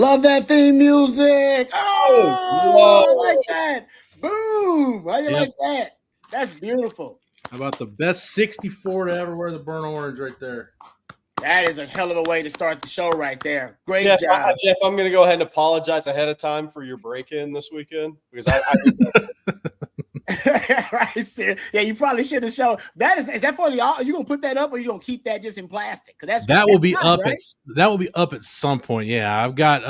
Love that theme music. Whoa. I like that. Boom. How you like that? That's beautiful. How about the best 64 to ever wear the burnt orange right there? That is a hell of a way to start the show right there. Great Jeff, job. Jeff, I'm going to go ahead and apologize ahead of time for your break-in this weekend because I Right, sir. Yeah, you probably should have shown. Is that for the? Are you gonna put that up, or you gonna keep that just in plastic? Because that will be nice, up right? that will be up at some point. Yeah, I've got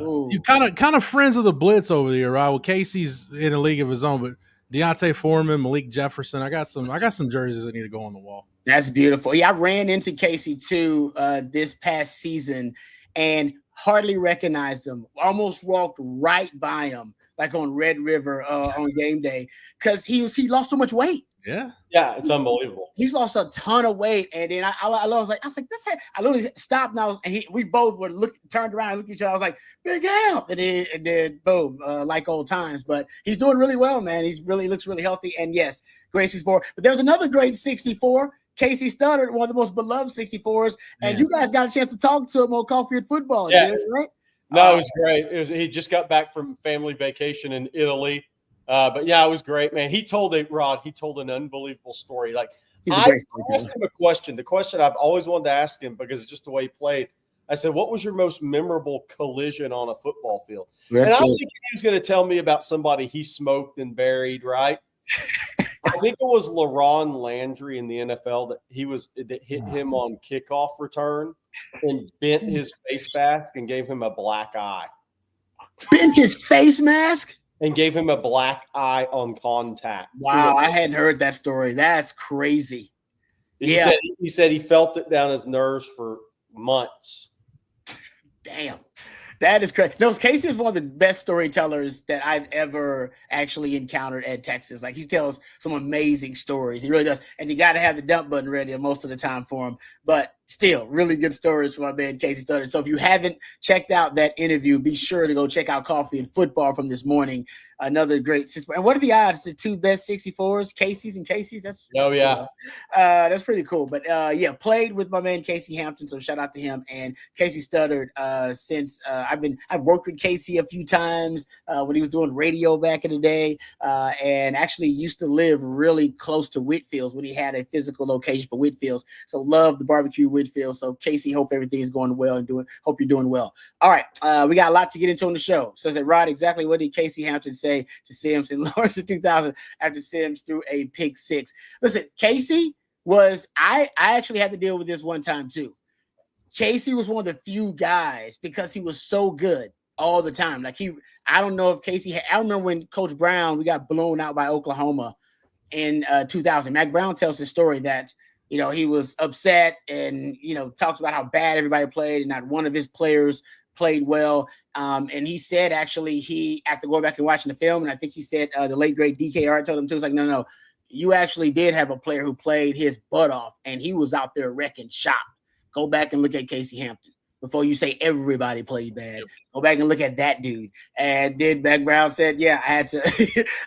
you kind of friends of the Blitz over here, right? Well, Casey's in a league of his own, but Deontay Foreman, Malik Jefferson. I got some jerseys that need to go on the wall. That's beautiful. Yeah, I ran into Casey too this past season and hardly recognized him. Almost walked right by him, like on Red River on game day, because he lost so much weight. Yeah, it's unbelievable. He's lost a ton of weight, and then I was like, this. I literally stopped, and we both were turned around and looked at each other. I was like, big help, and then boom, like old times. But he's doing really well, man. Looks really healthy, and yes, great 64. But there's another great 64. Casey Studdard, one of the most beloved 64s, and you guys got a chance to talk to him on Coffee and Football. Yes. Right? No, it was great. He just got back from family vacation in Italy. But yeah, it was great, man. He told an unbelievable story. Like I asked him a question. The question I've always wanted to ask him because it's just the way he played. I said, what was your most memorable collision on a football field? And I was thinking he was going to tell me about somebody he smoked and buried, right? I think it was LaRon Landry in the NFL that hit him on kickoff return and bent his face mask and gave him a black eye. Bent his face mask? And gave him a black eye on contact. Wow, I hadn't heard that story. That's crazy. He said he felt it down his nerves for months. Damn. That is crazy. No, Casey is one of the best storytellers that I've ever actually encountered at Texas. Like, he tells some amazing stories. He really does. And you got to have the dump button ready most of the time for him. But still, really good stories from my man Casey Studdard. So if you haven't checked out that interview, be sure to go check out Coffee and Football from this morning. Another great 64. And what are the odds? The two best 64s, Casey's and Casey's? That's cool. That's pretty cool. But played with my man Casey Hampton. So shout out to him and Casey Studdard. Since I've worked with Casey a few times when he was doing radio back in the day, and actually used to live really close to Whitfields when he had a physical location for Whitfields. So love the barbecue Whitfield. So Casey, hope everything is going well and hope you're doing well. All right. We got a lot to get into on the show. So I said, Rod, exactly what did Casey Hampton say to Sims in Lawrence in 2000 after Sims threw a pick six? Listen, Casey was, I actually had to deal with this one time too. Casey was one of the few guys because he was so good all the time. Like I don't know if Casey I remember when Coach Brown, we got blown out by Oklahoma in 2000. Mac Brown tells his story that he was upset and, talks about how bad everybody played and not one of his players played well. And he said, actually, after going back and watching the film, and I think he said the late, great DKR told him too, was like, no, you actually did have a player who played his butt off and he was out there wrecking shop. Go back and look at Casey Hampton before you say everybody played bad. Go back and look at that dude. And then Mac Brown said, I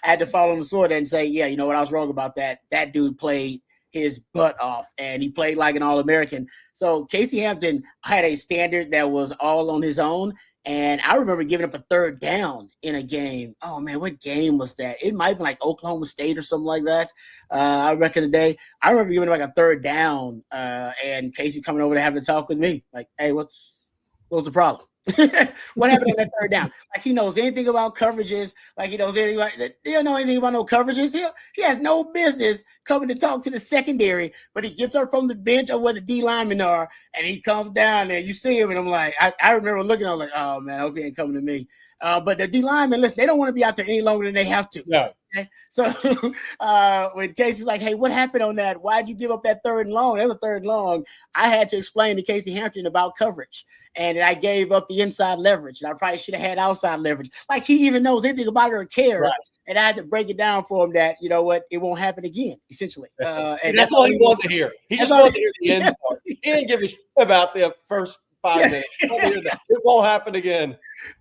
had to follow him the sword and say, you know what, I was wrong about that. That dude played his butt off and he played like an All-American. So Casey Hampton had a standard that was all on his own. And I remember giving up a third down in a game. Oh man, what game was that? It might have been like Oklahoma State or something like that. I reckon the day. I remember giving like a third down and Casey coming over to have a talk with me. Like, hey, what's the problem? What happened on that third down? Like, he knows anything about coverages. Like, he knows anything about, he don't know anything about no coverages. He has no business coming to talk to the secondary, but he gets her from the bench or where the D linemen are, and he comes down there. You see him, and I'm like, I remember looking, I was like, oh man, I hope he ain't coming to me. But the D linemen, listen, they don't want to be out there any longer than they have to. Yeah. Okay? So when Casey's like, hey, what happened on that? Why'd you give up that third and long? That was a third and long. I had to explain to Casey Hampton about coverage. And I gave up the inside leverage. And I probably should have had outside leverage. Like, he even knows anything about it or cares. Right. And I had to break it down for him that, you know what, it won't happen again, essentially. And that's all he wanted to hear. He just wanted to hear the end part. He didn't give a shit about the first 5 minutes. It won't happen again.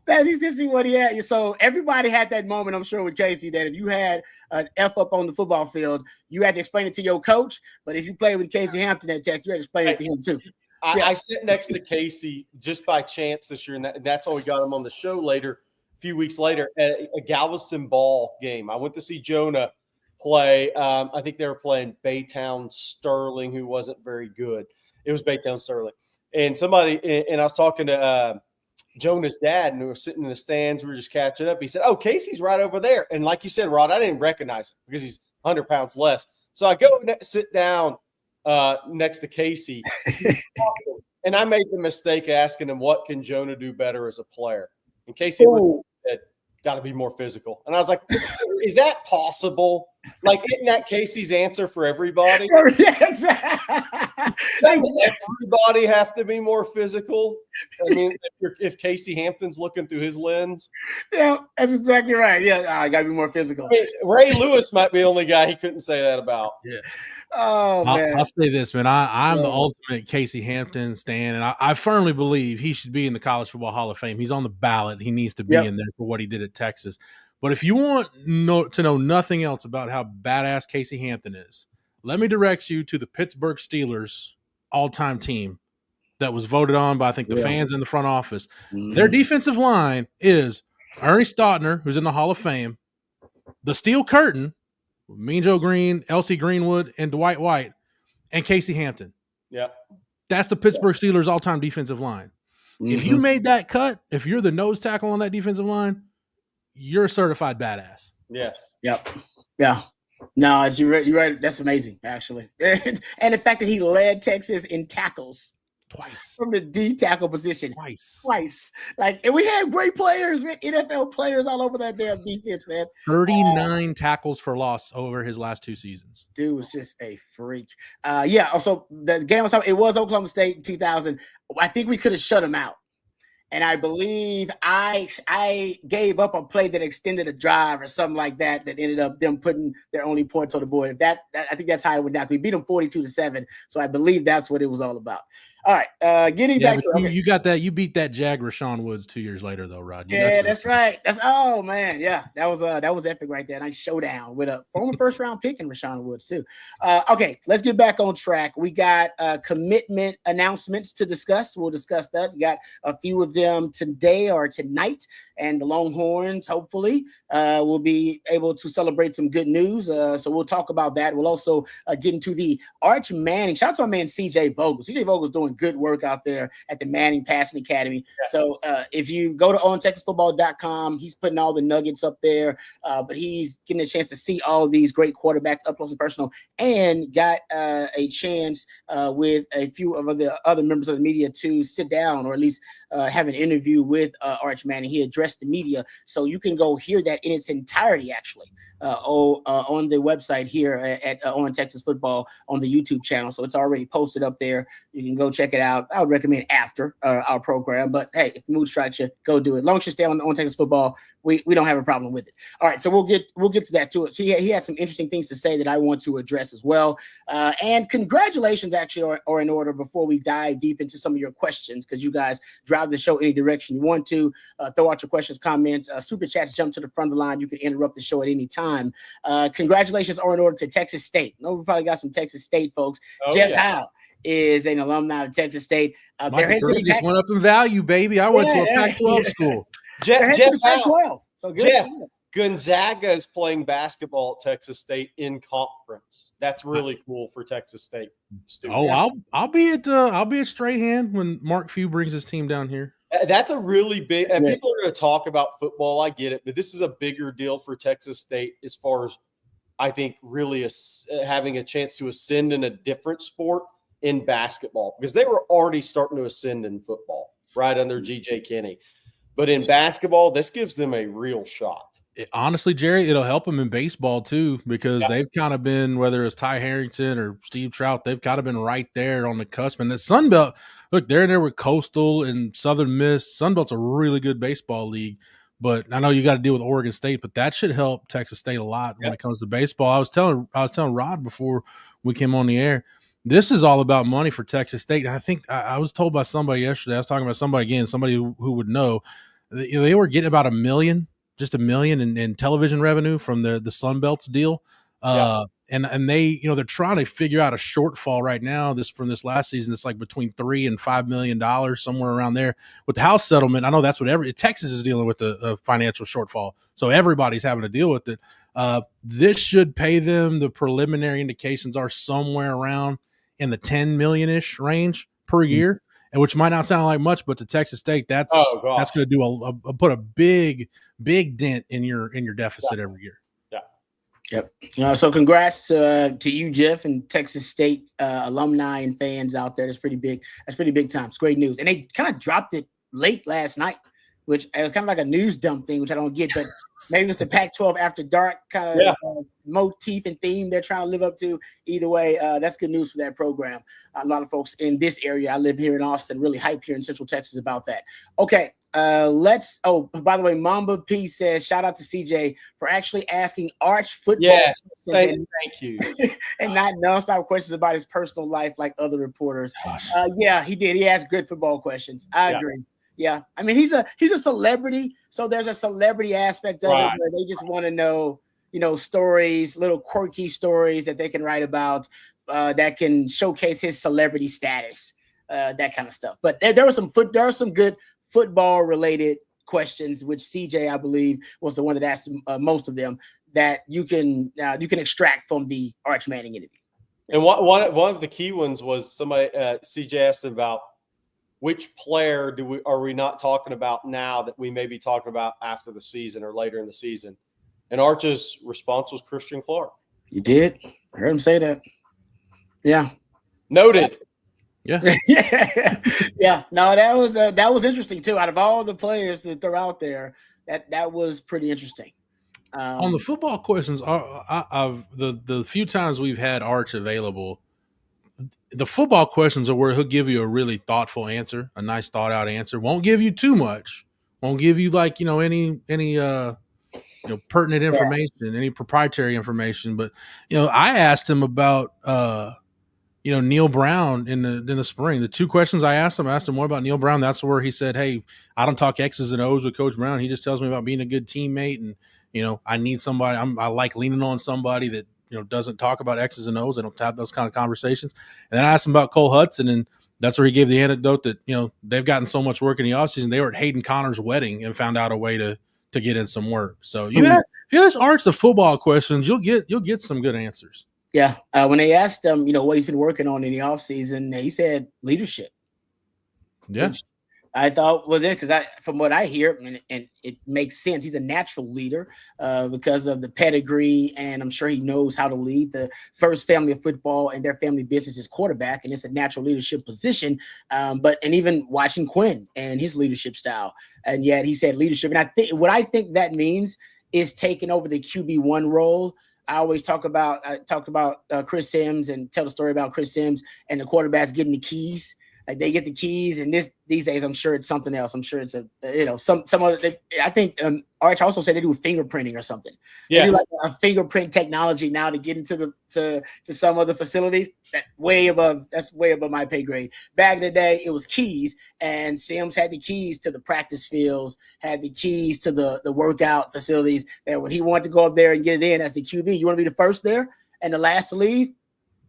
That's essentially what he had. So everybody had that moment, I'm sure, with Casey, that if you had an F up on the football field, you had to explain it to your coach. But if you played with Casey Hampton at Tech, you had to explain it to him too. I sit next to Casey just by chance this year, and that's how we got him on the show later, a few weeks later, at a Galveston ball game. I went to see Jonah play. I think they were playing Baytown Sterling, who wasn't very good. It was Baytown Sterling. And I was talking to Jonah's dad, and we were sitting in the stands. We were just catching up. He said, "Oh, Casey's right over there." And like you said, Rod, I didn't recognize him because he's 100 pounds less. So I go sit down next to Casey, and I made the mistake asking him, "What can Jonah do better as a player?" And Casey said, "Got to be more physical." And I was like, "Is that possible? Like, isn't that Casey's answer for everybody? Yeah, exactly. Doesn't everybody have to be more physical? I mean, if Casey Hampton's looking through his lens." Yeah, that's exactly right. Yeah, I got to be more physical. I mean, Ray Lewis might be the only guy he couldn't say that about. Yeah. Oh, man. I'll say this, man. I'm the ultimate Casey Hampton stan, and I firmly believe he should be in the College Football Hall of Fame. He's on the ballot. He needs to be in there for what he did at Texas. But if you want to know nothing else about how badass Casey Hampton is, let me direct you to the Pittsburgh Steelers all-time team that was voted on by, I think, the fans in the front office. Mm-hmm. Their defensive line is Ernie Stautner, who's in the Hall of Fame, the Steel Curtain, Mean Joe Green, L.C. Greenwood, and Dwight White, and Casey Hampton. Yeah. That's the Pittsburgh Steelers all-time defensive line. Mm-hmm. If you made that cut, if you're the nose tackle on that defensive line, you're a certified badass. Yes. Yep. Yeah. No, you're right. That's amazing, actually. And the fact that he led Texas in tackles twice from the D tackle position. Twice. Like, and we had great players, man, NFL players all over that damn defense, man. 39 tackles for loss over his last 2 seasons. Dude was just a freak. Yeah. Also, the game was it was Oklahoma State in 2000. I think we could have shut him out. And I believe I gave up a play that extended a drive or something like that ended up them putting their only points on the board. I think that's how it went down. We beat them 42-7. So I believe that's what it was all about. All right, getting back to you got that. You beat that Jag Rashawn Woods 2 years later, though, Rod. That's right. Oh man, yeah, that was epic right there. Nice showdown with a former first round pick in Rashawn Woods too. Okay, let's get back on track. We got commitment announcements to discuss. We'll discuss that. We got a few of them today or tonight, and the Longhorns hopefully will be able to celebrate some good news. So we'll talk about that. We'll also get into the Arch Manning. Shout out to my man CJ Vogel. CJ Vogel's doing good work out there at the Manning Passing Academy. Yes. So if you go to ontexasfootball.com, he's putting all the nuggets up there, but he's getting a chance to see all these great quarterbacks up close and personal, and got a chance with a few of the other members of the media to sit down or at least have an interview with Arch Manning. He addressed the media, so you can go hear that in its entirety actually on the website here at On Texas Football on the YouTube channel. So it's already posted up there. You can go check it out. I would recommend after our program, but hey, if the mood strikes you, go do it. As long as you stay on Texas Football, we don't have a problem with it. All right, so we'll get to that too. So he had some interesting things to say that I want to address as well. And congratulations actually are in order before we dive deep into some of your questions, because you guys drive the show any direction you want to. Throw out your questions, comments, super chats, jump to the front of the line. You can interrupt the show at any time. Congratulations are in order to Texas State. No, we probably got some Texas State folks. Jeff Howe is an alumni of Texas State. Their just went up in value, baby. I went to a Pac-12 school. Jeff Howe. So good. Jeff, Gonzaga is playing basketball at Texas State in conference. That's really cool for Texas State. I'll be at Strahan when Mark Few brings his team down here. That's a really big, and people are going to talk about football. I get it, but this is a bigger deal for Texas State as far as I think really having a chance to ascend in a different sport in basketball, because they were already starting to ascend in football right under G.J. Kinney. But in basketball, this gives them a real shot. Honestly, Jerry, it'll help them in baseball too, because they've kind of been, whether it's Ty Harrington or Steve Trout, they've kind of been right there on the cusp. And the Sun Belt, look, they're in there with Coastal and Southern Miss. Sun Belt's a really good baseball league, but I know you got to deal with Oregon State, but that should help Texas State a lot when it comes to baseball. I was telling Rod before we came on the air, this is all about money for Texas State. And I think I was told by somebody yesterday, I was talking about somebody who would know, they were getting about $1 million in television revenue from the Sun Belt's deal. And they, they're trying to figure out a shortfall right now. From this last season, it's like between $3 and $5 million, somewhere around there. With the house settlement, I know that's what Texas is dealing with, a financial shortfall. So everybody's having to deal with it. This should pay them. The preliminary indications are somewhere around in the 10 million-ish range per year, and which might not sound like much, but to Texas State, that's going to do put a big dent in your deficit every year. Yep. So congrats to you, Jeff, and Texas State alumni and fans out there. That's pretty big. That's pretty big time. It's great news. And they kind of dropped it late last night, which was kind of like a news dump thing, which I don't get, but maybe it's the Pac-12 after dark kind of motif and theme they're trying to live up to. Either way, that's good news for that program. A lot of folks in this area, I live here in Austin, really hype here in Central Texas about that. Okay. By the way, Mamba P says, shout out to CJ for actually asking Arch football. Yes, thank you. And not nonstop questions about his personal life like other reporters. Yeah, he did. He asked good football questions. I agree. Yeah. I mean, he's a celebrity. So there's a celebrity aspect of it where they just want to know, stories, little quirky stories that they can write about that can showcase his celebrity status, that kind of stuff. But there are some good football related questions, which CJ, I believe, was the one that asked most of them, that you can extract from the Arch Manning interview. And one of the key ones was somebody, CJ asked about which player are we not talking about now that we may be talking about after the season or later in the season? And Arch's response was Christian Clark. You did? I heard him say that. Yeah. Noted. Yeah. Yeah. No, that was interesting too. Out of all the players that throw out there, that was pretty interesting. On the football questions, the few times we've had Arch available, the football questions are where he'll give you a really thoughtful answer, a nice thought out answer. Won't give you too much. Won't give you like any pertinent information, any proprietary information. But I asked him about Neil Brown in the spring. The two questions I asked him more about Neil Brown. That's where he said, "Hey, I don't talk X's and O's with Coach Brown. He just tells me about being a good teammate, and I need somebody. I like leaning on somebody that doesn't talk about X's and O's. I don't have those kind of conversations." And then I asked him about Cole Hudson, and that's where he gave the anecdote that they've gotten so much work in the offseason. They were at Hayden Connor's wedding and found out a way to get in some work. So if you ask Arch the football questions, you'll get some good answers. Yeah. When they asked him, what he's been working on in the offseason, he said leadership. Yeah. Which I thought was it because from what I hear, and it makes sense, he's a natural leader because of the pedigree, and I'm sure he knows how to lead. The first family of football and their family business is quarterback, and it's a natural leadership position. And even watching Quinn and his leadership style, and yet he said leadership. And I think that means is taking over the QB1 role. I always talk about Chris Sims and tell the story about Chris Sims and the quarterbacks getting the keys. Like they get the keys, and these days I'm sure it's something else. I'm sure it's some other. I think Arch also said they do fingerprinting or something. Yeah, they do like a fingerprint technology now to get into to some other facilities. That's way above my pay grade. Back in the day, it was keys, and Sims had the keys to the practice fields, had the keys to the workout facilities. That when he wanted to go up there and get it in as the QB, you want to be the first there and the last to leave.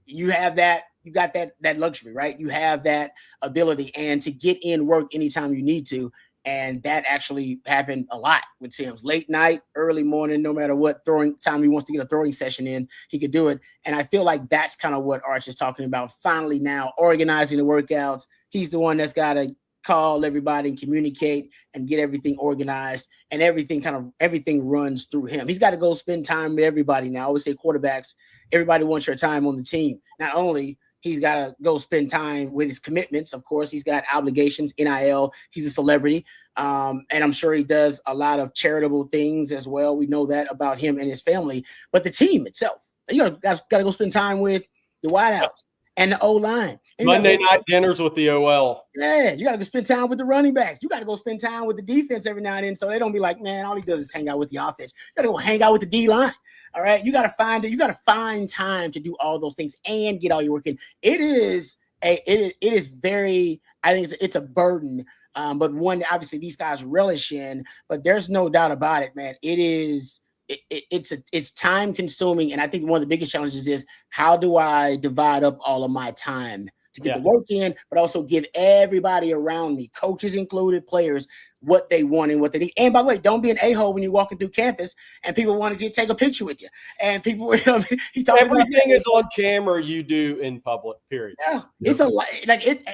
You have that. You got that luxury, right? You have that ability and to get in work anytime you need to. And that actually happened a lot with Sims. Late night, early morning, no matter what throwing time he wants to get a throwing session in, he could do it. And I feel like that's kind of what Arch is talking about. Finally now organizing the workouts. He's the one that's got to call everybody and communicate and get everything organized, and everything runs through him. He's got to go spend time with everybody now. I always say quarterbacks, everybody wants your time on the team. Not only he's got to go spend time with his commitments. Of course, he's got obligations, NIL. He's a celebrity. And I'm sure he does a lot of charitable things as well. We know that about him and his family. But the team itself, got to go spend time with the wideouts and the O-line. Monday night dinners with the OL. Yeah, you got to go spend time with the running backs. You got to go spend time with the defense every now and then so they don't be like, man, all he does is hang out with the offense. You got to go hang out with the D-line. All right, you got to find time to do all those things and get all your work in. It is very, I think it's a burden, but one obviously these guys relish in. But there's no doubt about it, man. It is it's time consuming. And I think one of the biggest challenges is, how do I divide up all of my time to get the work in, but also give everybody around me, coaches included, players, what they want and what they need. And by the way, don't be an a-hole when you're walking through campus and people want to take a picture with you. And people, everything is on camera you do in public, period. Yeah, it's a lot.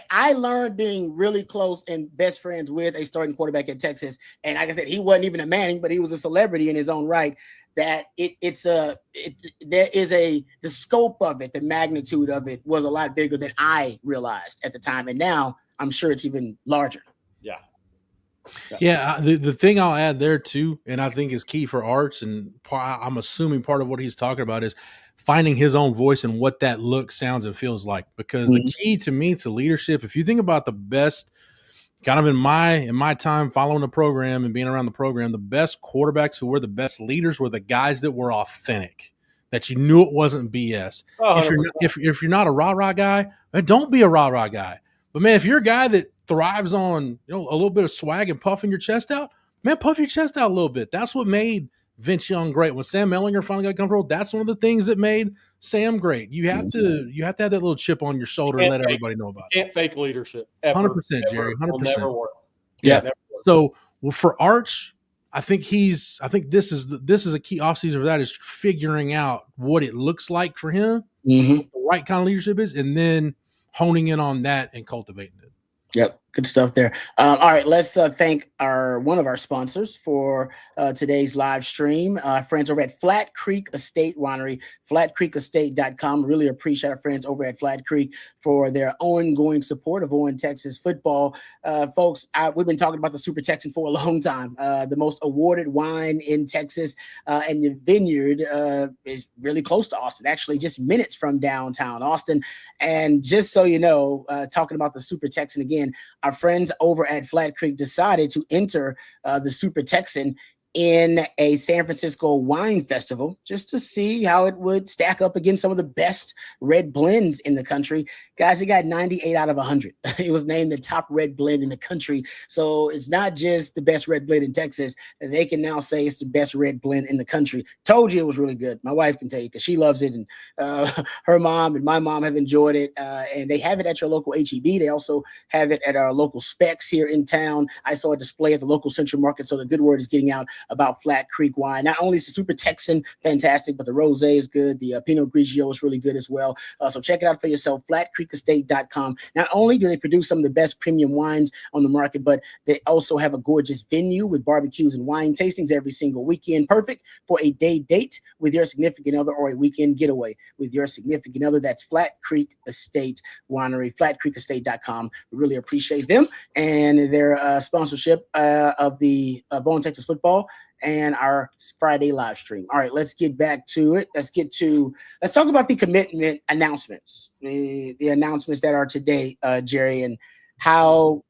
I learned being really close and best friends with a starting quarterback at Texas. And like I said, he wasn't even a Manning, but he was a celebrity in his own right. That the scope of it, the magnitude of it was a lot bigger than I realized at the time. And now I'm sure it's even larger. Yeah. The thing I'll add there too, and I think is key for Arch, and I'm assuming part of what he's talking about is finding his own voice and what that looks, sounds, and feels like. Because the key to me to leadership, if you think about the best, kind of in my time following the program and being around the program, the best quarterbacks who were the best leaders were the guys that were authentic, that you knew it wasn't BS. If you're not a rah-rah guy, then don't be a rah-rah guy. But man, if you're a guy that thrives on a little bit of swag and puffing your chest out, man, puff your chest out a little bit. That's what made Vince Young great. When Sam Ellinger finally got comfortable, that's one of the things that made Sam great. You have to have that little chip on your shoulder and let everybody know about it. Can't fake leadership. 100%, Jerry. 100%. Never work. Yeah. So for Arch, I think this is a key offseason for that, is figuring out what it looks like for him, what the right kind of leadership is, and then honing in on that and cultivating it. Yep. Good stuff there. All right, let's thank one of our sponsors for today's live stream, friends over at Flat Creek Estate Winery, flatcreekestate.com. Really appreciate our friends over at Flat Creek for their ongoing support of Owen, Texas football. Folks, we've been talking about the Super Texan for a long time. The most awarded wine in Texas, and the vineyard is really close to Austin, actually just minutes from downtown Austin. And just so you know, talking about the Super Texan again, our friends over at Flat Creek decided to enter the Super Texan in a San Francisco wine festival just to see how it would stack up against some of the best red blends in the country. Guys, it got 98 out of 100. It was named the top red blend in the country. So it's not just the best red blend in Texas. They can now say it's the best red blend in the country. Told you it was really good. My wife can tell you because she loves it. And her mom and my mom have enjoyed it. And they have it at your local HEB. They also have it at our local Specs here in town. I saw a display at the local Central Market. So the good word is getting out about Flat Creek wine. Not only is the Super Texan fantastic, but the Rosé is good. The Pinot Grigio is really good as well. So check it out for yourself, flatcreekestate.com. Not only do they produce some of the best premium wines on the market, but they also have a gorgeous venue with barbecues and wine tastings every single weekend. Perfect for a day date with your significant other or a weekend getaway with your significant other. That's Flat Creek Estate Winery, flatcreekestate.com. We really appreciate them and their sponsorship of Owen, Texas football and our Friday live stream. All right, let's get back to it. Let's talk about the commitment announcements, the announcements that are today, Jerry, and how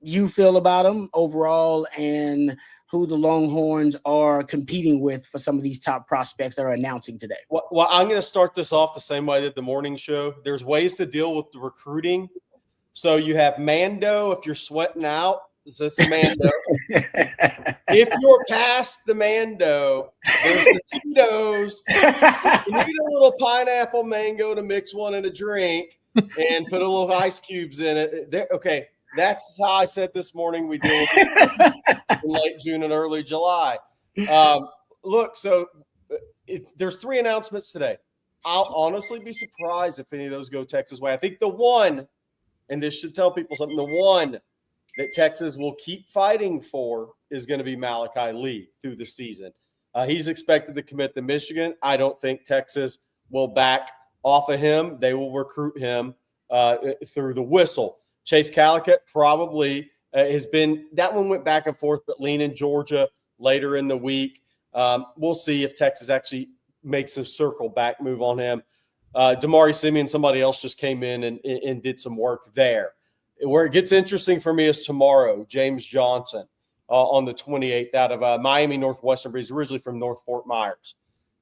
you feel about them overall and who the Longhorns are competing with for some of these top prospects that are announcing today. Well, I'm going to start this off the same way I did the morning show. There's ways to deal with the recruiting. So you have Mando if you're sweating out. So it's a Mando. If you're past the Mando, there's the Tito's. You need a little pineapple mango to mix one in a drink and put a little ice cubes in it. Okay, that's how I said this morning we deal with it in late June and early July. Look, so there's 3 announcements today. I'll honestly be surprised if any of those go Texas' way. I think the one, and this should tell people something, the one that Texas will keep fighting for is going to be Malachi Lee through the season. He's expected to commit to Michigan. I don't think Texas will back off of him. They will recruit him through the whistle. Chase Calicut probably has been – that one went back and forth, but leaning Georgia later in the week. We'll see if Texas actually makes a circle back move on him. Damari Simeon, somebody else just came in and did some work there. Where it gets interesting for me is tomorrow, James Johnson on the 28th out of Miami Northwestern, but he's originally from North Fort Myers.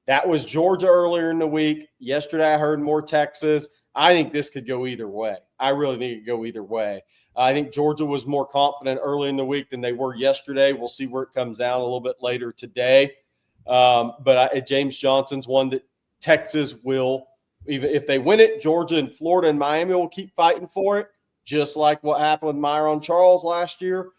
That was Georgia earlier in the week. Yesterday I heard more Texas. I think this could go either way. I really think it could go either way. I think Georgia was more confident early in the week than they were yesterday. We'll see where it comes down a little bit later today. But James Johnson's one that Texas will, even if they win it, Georgia and Florida and Miami will keep fighting for it, just like what happened with Myron Charles last year.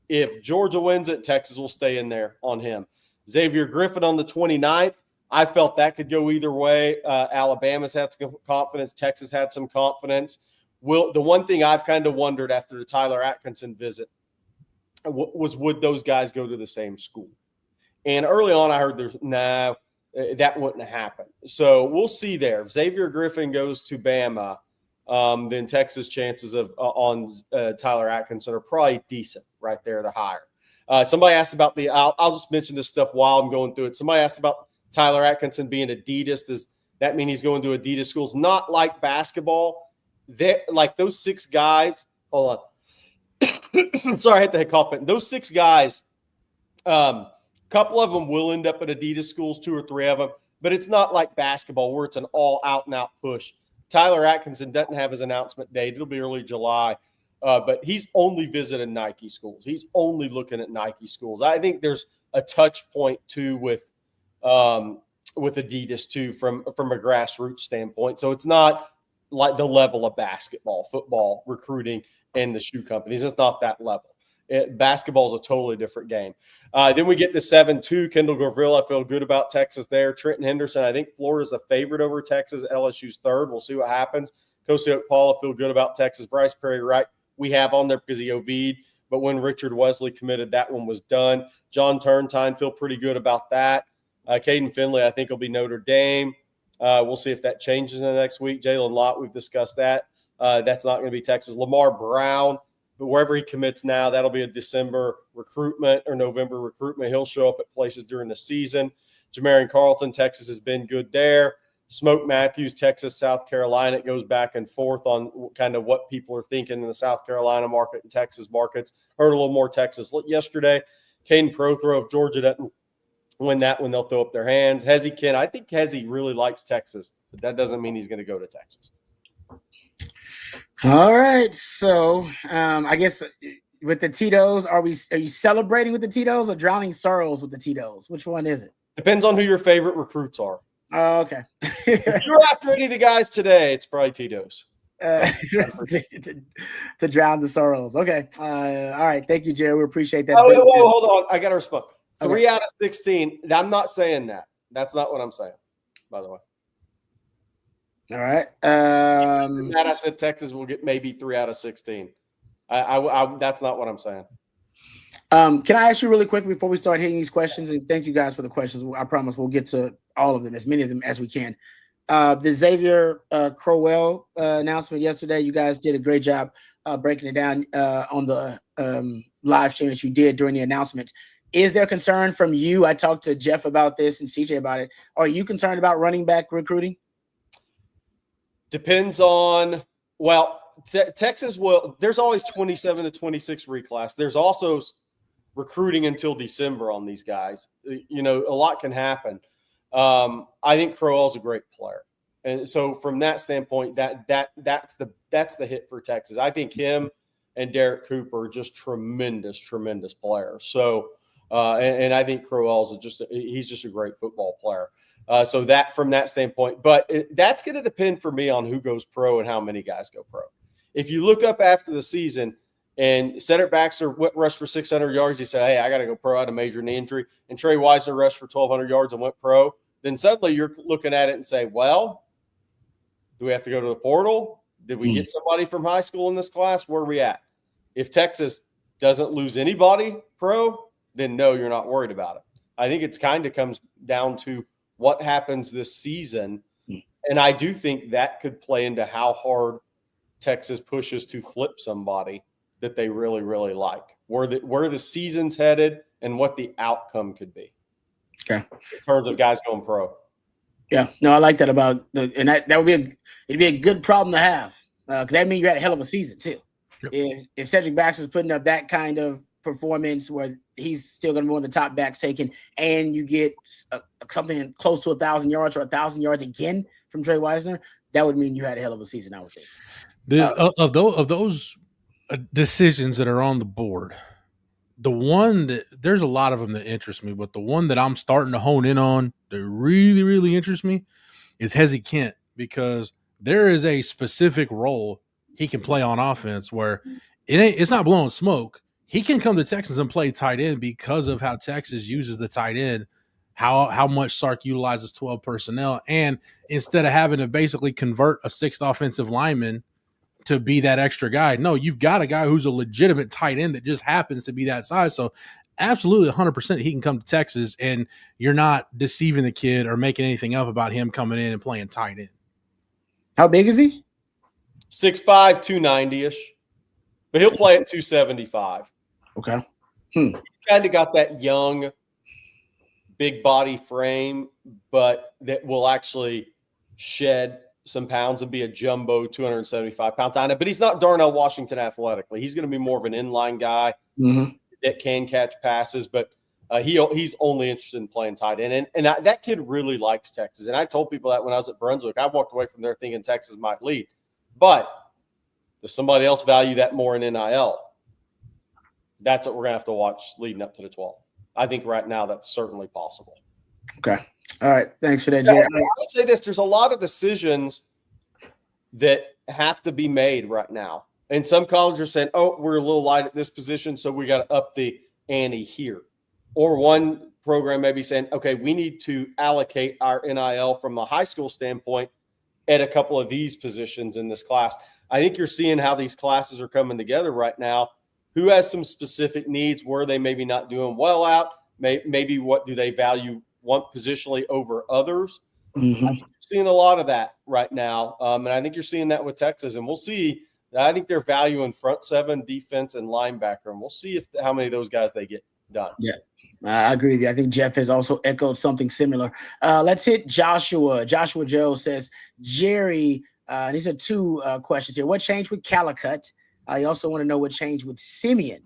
If Georgia wins it, Texas will stay in there on him. Xavier Griffin on the 29th. I felt that could go either way. Alabama's had some confidence. Texas had some confidence. The one thing I've kind of wondered after the Tyler Atkinson visit was, would those guys go to the same school? And early on, I heard that wouldn't happen. So we'll see there. If Xavier Griffin goes to Bama, then Texas' chances on Tyler Atkinson are probably decent right there, the higher. Somebody asked about I'll just mention this stuff while I'm going through it. Somebody asked about Tyler Atkinson being Adidas. Does that mean he's going to Adidas schools? Not like basketball. Like those 6 guys. Hold on. Sorry, I had to cough. Those 6 guys, couple of them will end up at Adidas schools, 2 or 3 of them. But it's not like basketball where it's an all out and out push. Tyler Atkinson doesn't have his announcement date. It'll be early July. But he's only visiting Nike schools. He's only looking at Nike schools. I think there's a touch point too with Adidas too from a grassroots standpoint. So it's not like the level of basketball, football, recruiting, and the shoe companies. It's not that level. Basketball is a totally different game. Then we get the 7-2. Kendall Graville, I feel good about Texas there. Trenton Henderson, I think Florida's the favorite over Texas. LSU's third. We'll see what happens. Kosi Okpala, feel good about Texas. Bryce Perry, right? We have on there because he OV'd. But when Richard Wesley committed, that one was done. John Turntine, feel pretty good about that. Caden Finley, I think, will be Notre Dame. We'll see if that changes in the next week. Jalen Lott, we've discussed that. That's not going to be Texas. Lamar Brown, but wherever he commits now, that'll be a December recruitment or November recruitment. He'll show up at places during the season. Jamarian Carlton, Texas has been good there. Smoke Matthews, Texas, South Carolina. It goes back and forth on kind of what people are thinking in the South Carolina market and Texas markets. Heard a little more Texas yesterday. Caden Prothro, if Georgia doesn't win that one, they'll throw up their hands. Hezzy Ken, I think Hezzy really likes Texas, but that doesn't mean he's going to go to Texas. All right. So I guess with the Tito's, are you celebrating with the Tito's or drowning sorrows with the Tito's? Which one is it? Depends on who your favorite recruits are. Oh, okay. If you're after any of the guys today, it's probably Tito's. To drown the sorrows. Okay. All right. Thank you, Jerry. We appreciate that. Hold on. I got to respond. 3 out of 16. I'm not saying that. That's not what I'm saying, by the way. All right. I said Texas will get maybe 3 out of 16. That's not what I'm saying. Can I ask you really quick before we start hitting these questions? And thank you guys for the questions. I promise we'll get to all of them, as many of them as we can. The Xavier Crowell announcement yesterday, you guys did a great job breaking it down on the live stream that you did during the announcement. Is there concern from you? I talked to Jeff about this and CJ about it. Are you concerned about running back recruiting? Depends on, Texas will, there's always 27 to 26 reclass. There's also recruiting until December on these guys. You know, a lot can happen. I think Crowell's a great player. And so from that standpoint, that's the hit for Texas. I think him and Derek Cooper are just tremendous players. So, and I think Crowell's he's just a great football player. So that from that standpoint, but that's going to depend for me on who goes pro and how many guys go pro. If you look up after the season and Cedric Baxter rushed for 600 yards, he said, "Hey, I got to go pro. I had a major knee injury," and Trey Wisner rushed for 1,200 yards and went pro, then suddenly you're looking at it and say, well, do we have to go to the portal? Did we get somebody from high school in this class? Where are we at? If Texas doesn't lose anybody pro, then no, you're not worried about it. I think it's kind of comes down to what happens this season. And I do think that could play into how hard Texas pushes to flip somebody that they really, really like, where the season's headed and what the outcome could be. Okay. In terms of guys going pro. Yeah, no, I like that and that would be it'd be a good problem to have because that means you had a hell of a season too. Yep. If Cedric Baxter's putting up that kind of performance where he's still going to be one of the top backs taken, and you get something close to 1,000 yards or 1,000 yards again from Trey Wisner, that would mean you had a hell of a season, I would think. Of those decisions that are on the board, the one that there's a lot of them that interest me, but the one that I'm starting to hone in on that really, really interests me is Hezzy Kent, because there is a specific role he can play on offense where it's not blowing smoke. He can come to Texas and play tight end because of how Texas uses the tight end, how much Sark utilizes 12 personnel, and instead of having to basically convert a sixth offensive lineman to be that extra guy, no, you've got a guy who's a legitimate tight end that just happens to be that size. So absolutely 100% he can come to Texas, and you're not deceiving the kid or making anything up about him coming in and playing tight end. How big is he? 6'5", 290-ish, but he'll play at 275. Okay. He's kind of got that young, big body frame, but that will actually shed some pounds and be a jumbo 275-pound tight end. But he's not Darnell Washington athletically. He's going to be more of an inline guy that can catch passes, but he's only interested in playing tight end. And that kid really likes Texas. And I told people that when I was at Brunswick. I walked away from there thinking Texas might lead. But does somebody else value that more in NIL? That's what we're going to have to watch leading up to the 12th. I think right now that's certainly possible. Okay. All right. Thanks for that, Jerry. I would say this. There's a lot of decisions that have to be made right now. And some colleges are saying, oh, we're a little light at this position, so we got to up the ante here. Or one program may be saying, okay, we need to allocate our NIL from a high school standpoint at a couple of these positions in this class. I think you're seeing how these classes are coming together right now. Who has some specific needs where they maybe not doing well out? Maybe what do they value one positionally over others? I think you're seeing a lot of that right now. And I think you're seeing that with Texas. And we'll see. I think they're valuing front seven, defense, and linebacker. And we'll see how many of those guys they get done. Yeah. I agree with you. I think Jeff has also echoed something similar. Let's hit Joshua. Joshua Joe says, Jerry, these are two questions here. What changed with Calicut? I also want to know what changed with Simeon.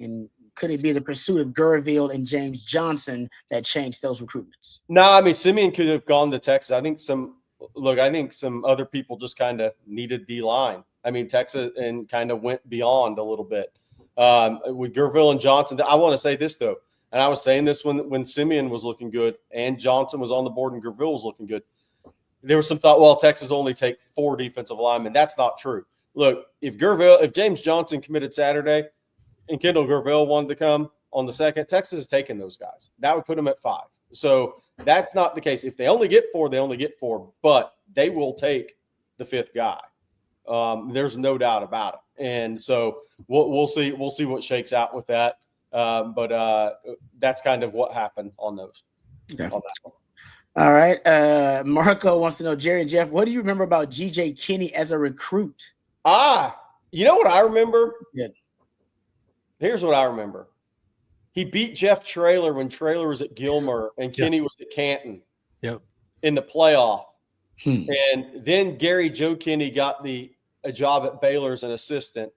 And could it be the pursuit of Gurville and James Johnson that changed those recruitments? No, I mean, Simeon could have gone to Texas. I think some other people just kind of needed D-line. I mean, Texas and kind of went beyond a little bit. With Gurville and Johnson, I want to say this, though. And I was saying this when Simeon was looking good and Johnson was on the board and Gurville was looking good. There was some thought, well, Texas only take 4 defensive linemen. That's not true. Look, if James Johnson committed Saturday and Kendall Gurville wanted to come on the second, Texas is taking those guys. That would put them at 5. So that's not the case. If they only get 4, they only get 4, but they will take the 5th guy. There's no doubt about it. And so we'll see what shakes out with that. But that's kind of what happened on those. Okay. On that one. All right. Marco wants to know, Jerry and Jeff, what do you remember about G.J. Kinney as a recruit? You know what I remember? Yeah. Here's what I remember. He beat Jeff Traylor when Traylor was at Gilmer and Kinney was at Canton. Yep. In the playoff. And then Gary Joe Kinney got a job at Baylor as an assistant,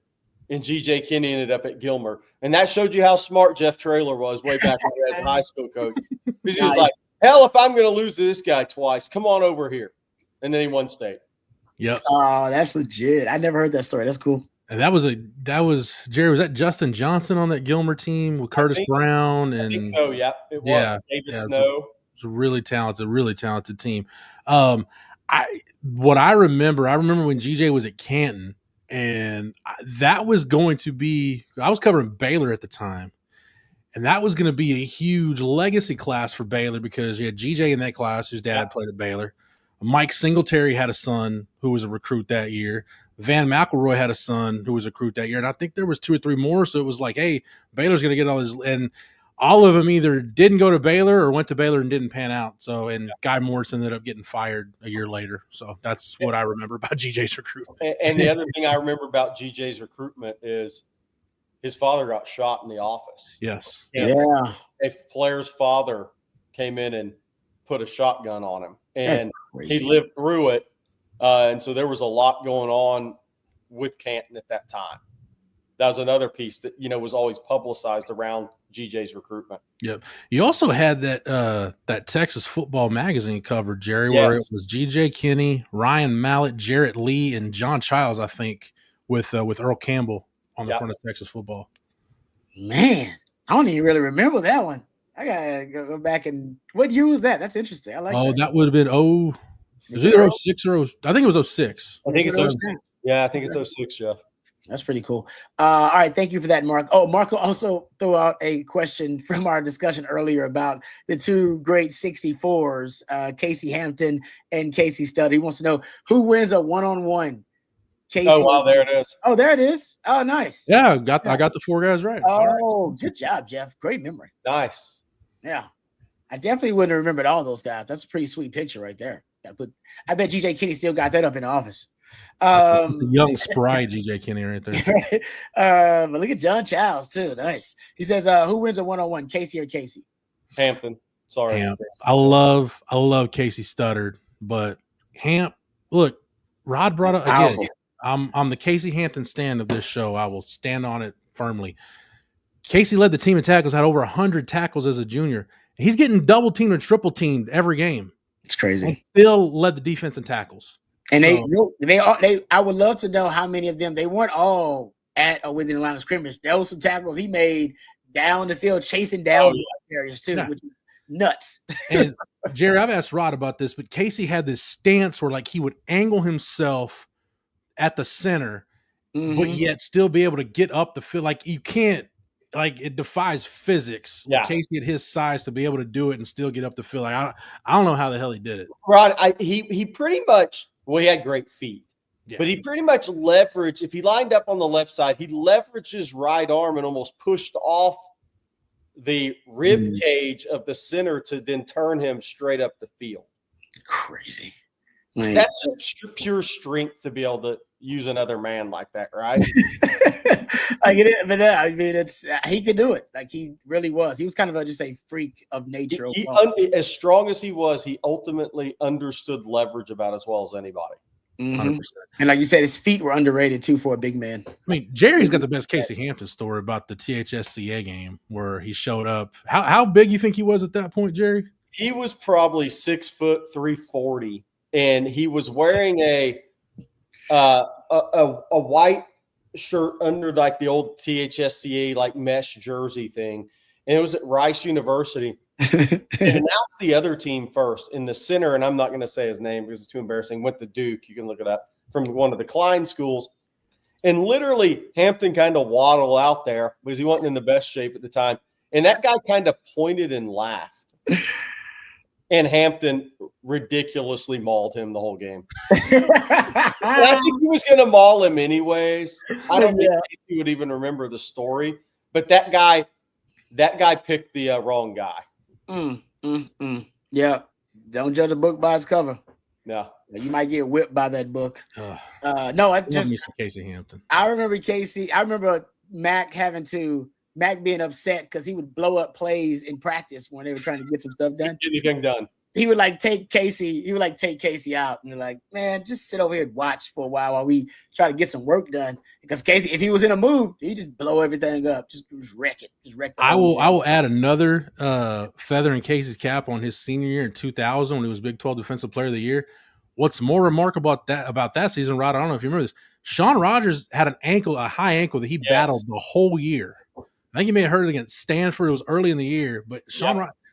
and G.J. Kinney ended up at Gilmer. And that showed you how smart Jeff Traylor was way back when he had high school coach. Because he was like, hell, if I'm going to lose to this guy twice, come on over here. And then he won state. Yep. Oh, that's legit. I never heard that story. That's cool. And that was Jerry. Was that Justin Johnson on that Gilmer team with Curtis Brown? And I think so. Yeah, it was David Snow. It was a really talented team. What I remember when GJ was at Canton, and that was going to be. I was covering Baylor at the time, and that was going to be a huge legacy class for Baylor because you had GJ in that class, whose dad played at Baylor. Mike Singletary had a son who was a recruit that year. Van McElroy had a son who was a recruit that year. And I think there was 2 or 3 more. So it was like, hey, Baylor's going to get all this. And all of them either didn't go to Baylor or went to Baylor and didn't pan out. So, and Guy Morris ended up getting fired a year later. So that's what I remember about GJ's recruitment. And the other thing I remember about GJ's recruitment is his father got shot in the office. Yes. And a player's father came in and put a shotgun on him. And he lived through it. And so there was a lot going on with Canton at that time. That was another piece that, was always publicized around GJ's recruitment. Yep. You also had that Texas football magazine cover, Jerry, where it was GJ Kinney, Ryan Mallett, Jarrett Lee, and John Childs, I think, with Earl Campbell on the front of Texas football. Man, I don't even really remember that one. I gotta go back and what year was that? That's interesting. I like that. That would have been it was either 06 or I think it was 06. I think it's 06. Yeah, I think it's 06, Jeff. That's pretty cool. All right, thank you for that, Mark. Oh, Marco also threw out a question from our discussion earlier about the two great 64s, Casey Hampton and Casey Studd. He wants to know who wins a one-on-one. Casey. Oh, wow, there it is. Oh, there it is. Oh, nice. Yeah, I got the four guys right. Oh, good job, Jeff. Great memory. Nice. Yeah. I definitely wouldn't have remembered all those guys. That's a pretty sweet picture right there. I bet GJ Kinney still got that up in the office. Young, spry GJ Kinney right there. But look at John Childs too. Nice. He says, "Who wins a one-on-one, Casey or Casey?" Hampton. Sorry, Hamp. I love Casey Studdard, but Hamp. Look, Rod brought up again. I'm the Casey Hampton stand of this show. I will stand on it firmly. Casey led the team in tackles, had over 100 tackles as a junior. He's getting double teamed and triple teamed every game. It's crazy. And still led the defense in tackles. And they I would love to know how many of them, they weren't all at or within the line of scrimmage. There was some tackles he made down the field, chasing down areas too, which is nuts. And Jerry, I've asked Rod about this, but Casey had this stance where like he would angle himself at the center, but yet still be able to get up the field. Like you can't, like it defies physics. Yeah. Casey at his size to be able to do it and still get up the field. Like I don't know how the hell he did it. Rod, he pretty much, well, he had great feet, but he pretty much leveraged, if he lined up on the left side, he leveraged his right arm and almost pushed off the rib cage of the center to then turn him straight up the field. Crazy. That's pure strength to be able to use another man like that, right? I get it, but I mean, it's he could do it. Like he really was. He was kind of just a freak of nature. As strong as he was, he ultimately understood leverage about as well as anybody. 100%. And like you said, his feet were underrated too for a big man. I mean, Jerry's got the best Casey Hampton story about the THSCA game where he showed up. How big you think he was at that point, Jerry? He was probably 6 foot 340, and he was wearing a white shirt under like the old THSCA like mesh jersey thing, and it was at Rice University. And announced the other team first in the center, and I'm not going to say his name because it's too embarrassing. Went to Duke, you can look it up, from one of the Klein schools, and literally Hampton kind of waddled out there because he wasn't in the best shape at the time, and that guy kind of pointed and laughed, and Hampton ridiculously mauled him the whole game. And I think he was going to maul him anyways. I don't think he would even remember the story, but that guy picked the wrong guy. Yeah. Don't judge a book by its cover. Yeah. You might get whipped by that book. No, I just me some Casey Hampton. I remember Casey. I remember Mac being upset because he would blow up plays in practice when they were trying to get some stuff done. Get anything done. He would take Casey out and you're like, man, just sit over here and watch for a while we try to get some work done. Because Casey, if he was in a mood, he'd just blow everything up, just wreck it. Just wreck the I will add another feather in Casey's cap on his senior year in 2000 when he was Big 12 Defensive Player of the Year. What's more remarkable about that season, Rod, I don't know if you remember this, Sean Rogers had a high ankle that he battled the whole year. I think he may have hurt it against Stanford. It was early in the year, but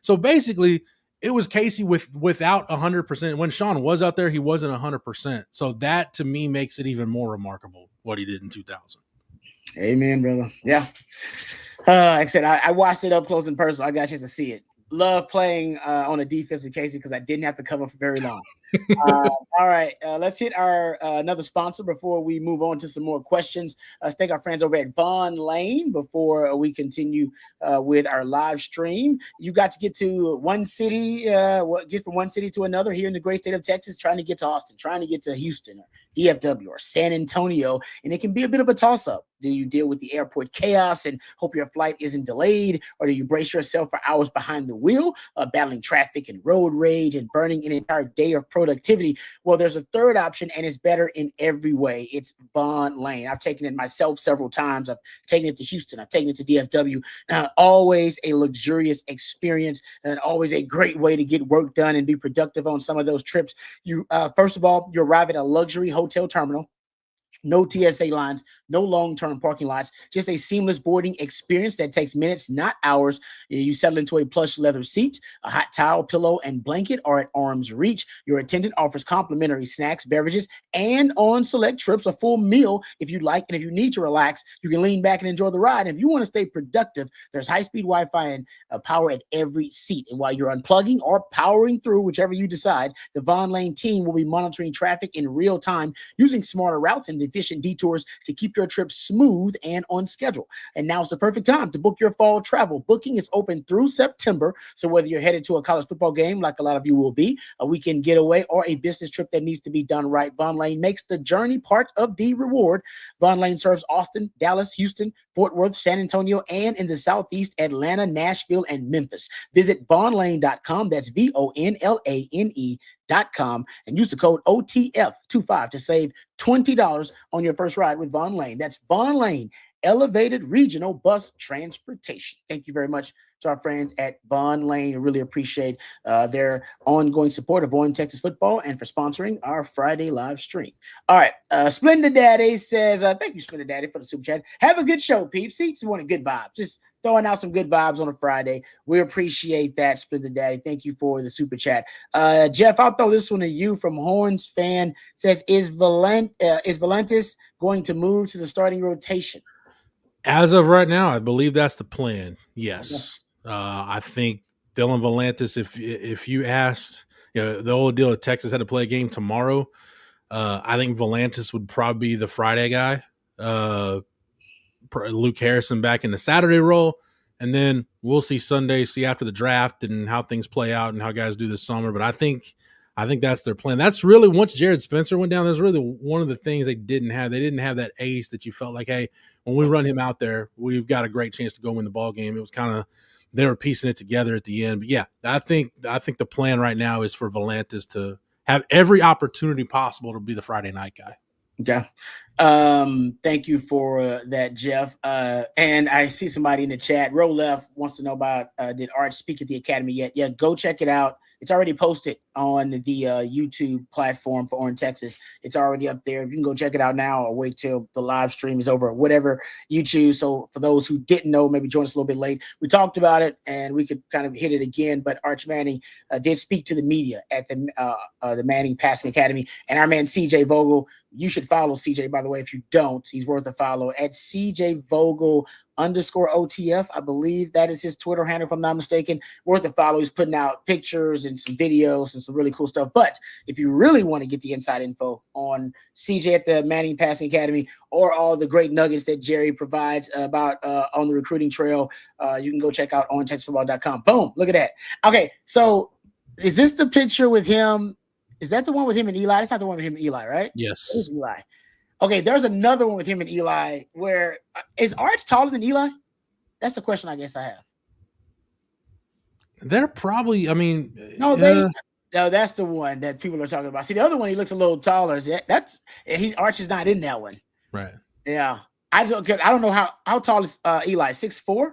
so basically it was Casey without 100%. When Sean was out there, he wasn't 100%. So that to me makes it even more remarkable what he did in 2000. Amen, brother. Yeah. Like I said, I watched it up close and personal. I got a chance to see it. Love playing on a defense with Casey because I didn't have to cover for very long. All right, let's hit our another sponsor before we move on to some more questions. Let's thank our friends over at Vaughn Lane before we continue with our live stream. You got to get to one city, get from one city to another here in the great state of Texas, trying to get to Austin, trying to get to Houston, or DFW, or San Antonio, and it can be a bit of a toss-up. Do you deal with the airport chaos and hope your flight isn't delayed, or do you brace yourself for hours behind the wheel, battling traffic and road rage and burning an entire day of productivity? Well, there's a third option, and it's better in every way. It's Vaughn Lane. I've taken it myself several times. I've taken it to Houston. I've taken it to DFW. Always a luxurious experience and always a great way to get work done and be productive on some of those trips. You first of all, you arrive at a luxury hotel terminal No TSA lines, no long-term parking lots, just a seamless boarding experience that takes minutes, not hours. You settle into a plush leather seat, a hot towel, pillow, and blanket are at arm's reach. Your attendant offers complimentary snacks, beverages, and on select trips, a full meal if you like. And if you need to relax, you can lean back and enjoy the ride. If you want to stay productive, there's high-speed Wi-Fi and power at every seat. And while you're unplugging or powering through, whichever you decide, the Von Lane team will be monitoring traffic in real time using smarter routes and efficient detours to keep your trip smooth and on schedule. And now's the perfect time to book your fall travel. Booking is open through September. So whether you're headed to a college football game, like a lot of you will be, a weekend getaway, or a business trip that needs to be done right, Von Lane makes the journey part of the reward. Von Lane serves Austin, Dallas, Houston, Fort Worth, San Antonio, and in the Southeast, Atlanta, Nashville, and Memphis. Visit vonlane.com. That's VONLANE.com and use the code OTF25 to save $20 on your first ride with Von Lane. That's Von Lane, Elevated Regional Bus Transportation. Thank you very much to our friends at Von Lane. I really appreciate their ongoing support of Warren, Texas football and for sponsoring our Friday live stream. All right. Splendid Daddy says, thank you, Splendid Daddy, for the super chat. Have a good show, peeps. He just wanted good vibes. Just throwing out some good vibes on a Friday. We appreciate that, Splendid Daddy. Thank you for the super chat. Jeff, I'll throw this one to you from Horns fan. Says, is Valentis going to move to the starting rotation? As of right now, I believe that's the plan. Yes. I think Dylan Valentis, if you asked, the old deal of Texas had to play a game tomorrow, I think Valentis would probably be the Friday guy. Luke Harrison back in the Saturday role, and then we'll see Sunday, see after the draft and how things play out and how guys do this summer. But I think that's their plan. That's really, once Jared Spencer went down, that's really one of the things they didn't have. They didn't have that ace that you felt like, hey, when we run him out there, we've got a great chance to go win the ball game. It was kind of, they were piecing it together at the end. But yeah, I think the plan right now is for Valentis to have every opportunity possible to be the Friday night guy. Okay. Thank you for that, Jeff. And I see somebody in the chat. Row Left wants to know about did Arch speak at the Academy yet? Yeah, go check it out. It's already posted on the YouTube platform for Orange, Texas. It's already up there. You can go check it out now or wait till the live stream is over, whatever you choose. So for those who didn't know, maybe join us a little bit late. We talked about it and we could kind of hit it again, but Arch Manning did speak to the media at the Manning Passing Academy. And our man, CJ Vogel, you should follow CJ, by the way. If you don't, he's worth a follow at CJ Vogel _OTF. I believe that is his Twitter handle, if I'm not mistaken. Worth a follow. He's putting out pictures and some videos and some really cool stuff. But if you really want to get the inside info on CJ at the Manning Passing Academy or all the great nuggets that Jerry provides about on the recruiting trail, you can go check out ontextfootball.com. Boom. Look at that. Okay. So is this the picture with him? Is that the one with him and Eli? That's not the one with him and Eli, right? Yes. That is Eli. Okay, there's another one with him and Eli where is Arch taller than Eli? That's the question I guess I have. They're probably, I mean, no, that's the one that people are talking about. See, the other one, he looks a little taller. Arch is not in that one. Right. Yeah. I don't know how tall is Eli? 6'4"?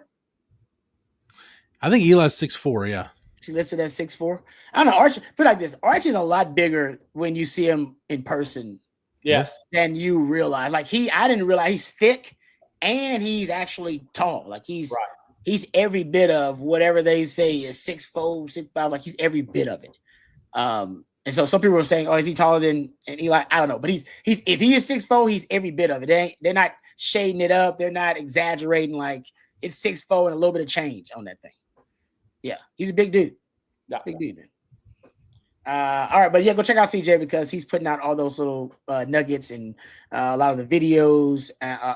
I think Eli's 6'4", yeah. She listed as 6'4". I don't know. Arch, put it like this. Arch is a lot bigger when you see him in person. Yes. Than you realize. Like I didn't realize he's thick and he's actually tall. Like he's every bit of whatever they say is 6'4", 6'5". Like he's every bit of it. And so some people are saying, "Oh, is he taller than Eli?" I don't know, but he's if he is 6'4", he's every bit of it. They're not shading it up. They're not exaggerating. Like it's 6'4" and a little bit of change on that thing. Yeah, he's a big dude. Big dude, man. All right, but yeah, go check out CJ because he's putting out all those little nuggets and a lot of the videos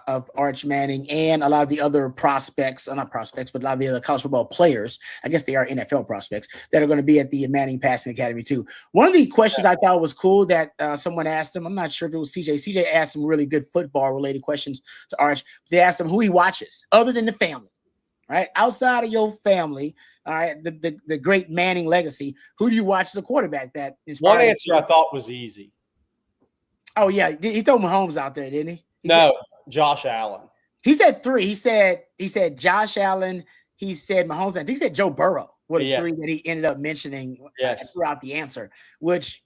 of Arch Manning and a lot of the other prospects, not prospects, but a lot of the other college football players. I guess they are NFL prospects that are going to be at the Manning Passing Academy too. One of the questions I thought was cool that someone asked him, I'm not sure if it was CJ. CJ asked some really good football related questions to Arch. They asked him who he watches other than the family, right? Outside of your family. All right, the great Manning legacy. Who do you watch as a quarterback that inspired? One answer I thought was easy. Oh, yeah. He threw Mahomes out there, didn't he? Josh Allen. He said three. He said Josh Allen. He said Mahomes. I think he said Joe Burrow. What the three that he ended up mentioning throughout the answer. Which,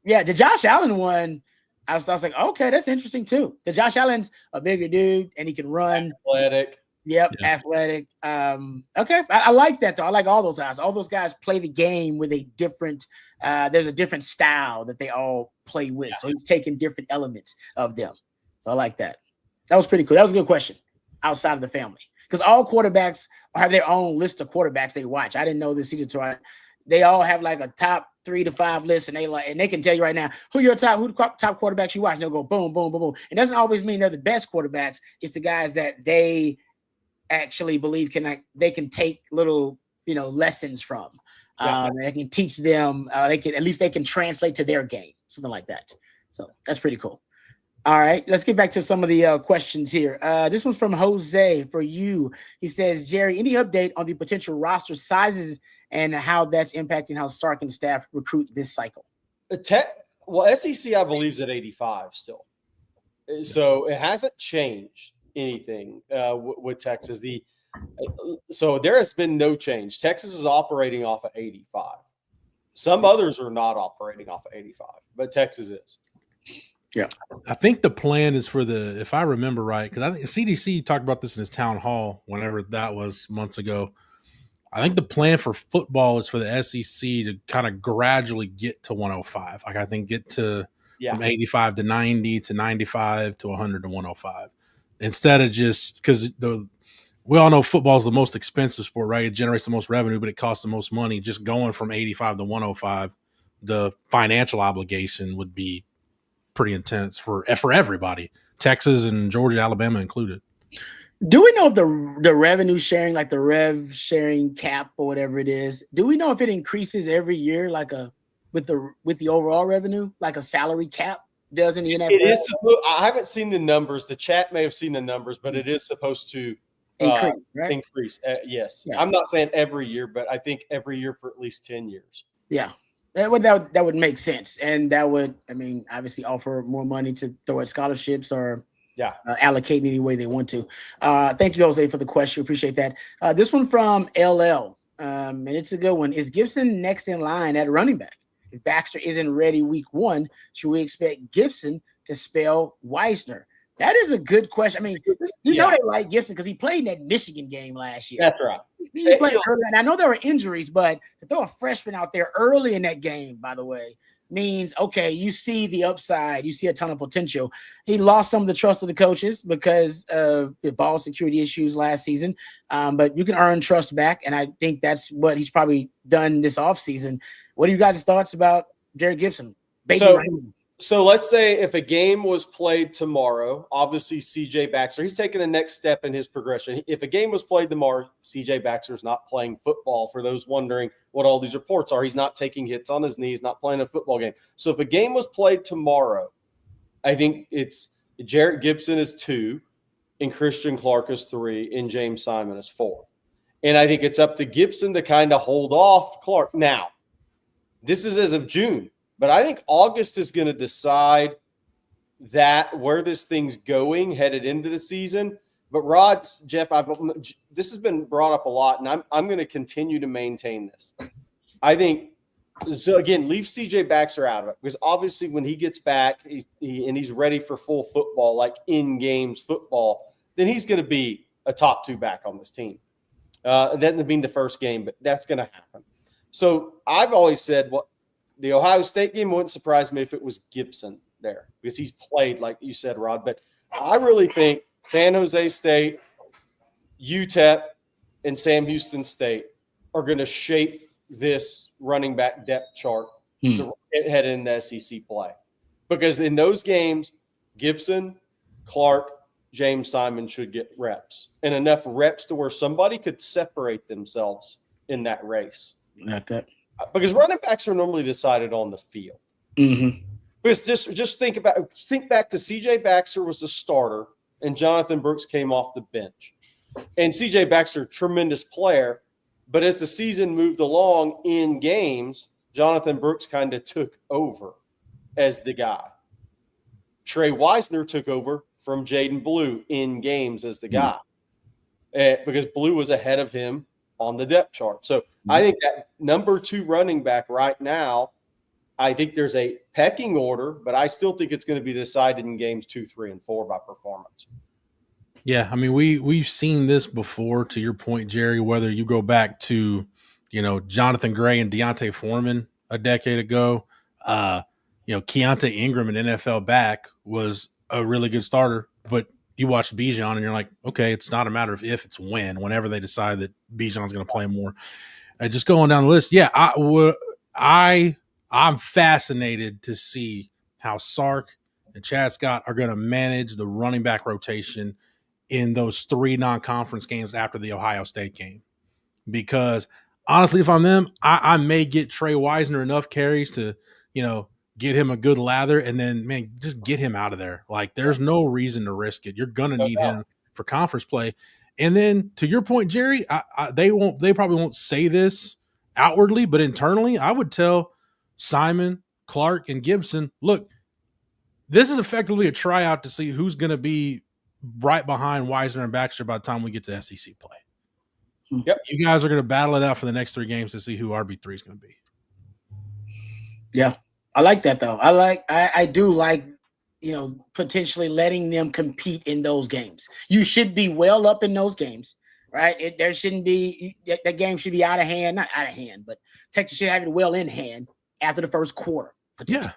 yeah, the Josh Allen one, I was like, okay, that's interesting too. Because Josh Allen's a bigger dude and he can run. Athletic. Yep, yeah. Athletic. Okay, I like that though. I like all those guys. All those guys play the game with a different. There's a different style that they all play with. So he's taking different elements of them. So I like that. That was pretty cool. That was a good question. Outside of the family, because all quarterbacks have their own list of quarterbacks they watch. I didn't know this either. They all have like a top 3 to 5 list, and they can tell you right now who the top quarterbacks you watch. And they'll go boom, boom, boom, boom. It doesn't always mean they're the best quarterbacks. It's the guys that they actually believe they can take little lessons from. They can teach them. They can translate to their game, something like that. So that's pretty cool. All right, let's get back to some of the questions here. This one's from Jose for you. He says, Jerry, any update on the potential roster sizes and how that's impacting how Sark and staff recruit this cycle? SEC, I believe, is at 85 still. So it hasn't changed anything with Texas. So there has been no change. Texas is operating off of 85. Some others are not operating off of 85, but Texas is. Yeah, I think the plan is if I remember right, because I think CDC talked about this in his town hall whenever that was months ago. I think the plan for football is for the SEC to kind of gradually get to 105. Like I think get to from 85 to 90 to 95 to 100 to 105, instead of just because we all know football is the most expensive sport, right? It generates the most revenue, but it costs the most money. Just going from 85 to 105, the financial obligation would be pretty intense for everybody, Texas and Georgia, Alabama included. Do we know if the revenue sharing, like the rev sharing cap or whatever it is, do we know if it increases every year, like with the overall revenue, like a salary cap does in the NFL? It is. I haven't seen the numbers. The chat may have seen the numbers, but it is supposed to increase. Right? Increase. Yes, yeah. I'm not saying every year, but I think every year for at least 10 years. Yeah. That would make sense, and that would, obviously offer more money to throw at scholarships or allocate any way they want to. Thank you, Jose, for the question. Appreciate that. This one from LL, and it's a good one. Is Gibson next in line at running back? If Baxter isn't ready week 1, should we expect Gibson to spell Weisner? That is a good question. They like Gibson because he played in that Michigan game last year. That's right. He played early, and I know there were injuries, but to throw a freshman out there early in that game, by the way, means, okay, you see the upside. You see a ton of potential. He lost some of the trust of the coaches because of the ball security issues last season, but you can earn trust back, and I think that's what he's probably done this offseason. What are you guys' thoughts about Jared Gibson? So let's say if a game was played tomorrow, obviously CJ Baxter, he's taking the next step in his progression. If a game was played tomorrow, CJ Baxter is not playing football. For those wondering what all these reports are, he's not taking hits on his knees, not playing a football game. So if a game was played tomorrow, I think it's Jarrett Gibson is 2, and Christian Clark is 3, and James Simon is 4. And I think it's up to Gibson to kind of hold off Clark. Now, this is as of June. But I think August is going to decide where this thing's going headed into the season. But Rod, Jeff, this has been brought up a lot, and I'm going to continue to maintain this. I think so. Again, leave CJ Baxter out of it, because obviously when he gets back he's ready for full football, like in games football, then he's going to be a top 2 back on this team. That doesn't mean the first game, but that's going to happen. So I've always said the Ohio State game wouldn't surprise me if it was Gibson there, because he's played, like you said, Rod. But I really think San Jose State, UTEP, and Sam Houston State are going to shape this running back depth chart headed into SEC play. Because in those games, Gibson, Clark, James Simon should get reps, and enough reps to where somebody could separate themselves in that race. Not that. Because running backs are normally decided on the field. Mm-hmm. Because just think back to CJ Baxter was the starter, and Jonathan Brooks came off the bench. And CJ Baxter, tremendous player, but as the season moved along in games, Jonathan Brooks kind of took over as the guy. Trey Weisner took over from Jaden Blue in games as the guy, because Blue was ahead of him on the depth chart. So I think that number 2 running back right now I think there's a pecking order, but I still think it's going to be decided in games 2, 3, and 4 by performance. Yeah, I mean, we've seen this before. To your point, Jerry, whether you go back to, Jonathan Gray and Deontay Foreman a decade ago, Keontae Ingram, an NFL back, was a really good starter. But you watch Bijan and you're like, okay, it's not a matter of if, it's when. Whenever they decide that Bijan's going to play more, just going down the list. Yeah, I'm fascinated to see how Sark and Chad Scott are going to manage the running back rotation in those 3 non-conference games after the Ohio State game. Because honestly, if I'm them, I may get Trey Wisner enough carries to, get him a good lather, and then, man, just get him out of there. Like, there's no reason to risk it. You're going to need him for conference play. And then to your point, Jerry, they probably won't say this outwardly, but internally, I would tell Simon, Clark, and Gibson, look, this is effectively a tryout to see who's going to be right behind Wisner and Baxter by the time we get to SEC play. Yep. You guys are going to battle it out for the next 3 games to see who RB3 is going to be. Yeah. I like that, though. I do like, potentially letting them compete in those games. You should be well up in those games, right? There shouldn't be – that game should be out of hand. Not out of hand, but Texas should have it well in hand after the first quarter. Yeah.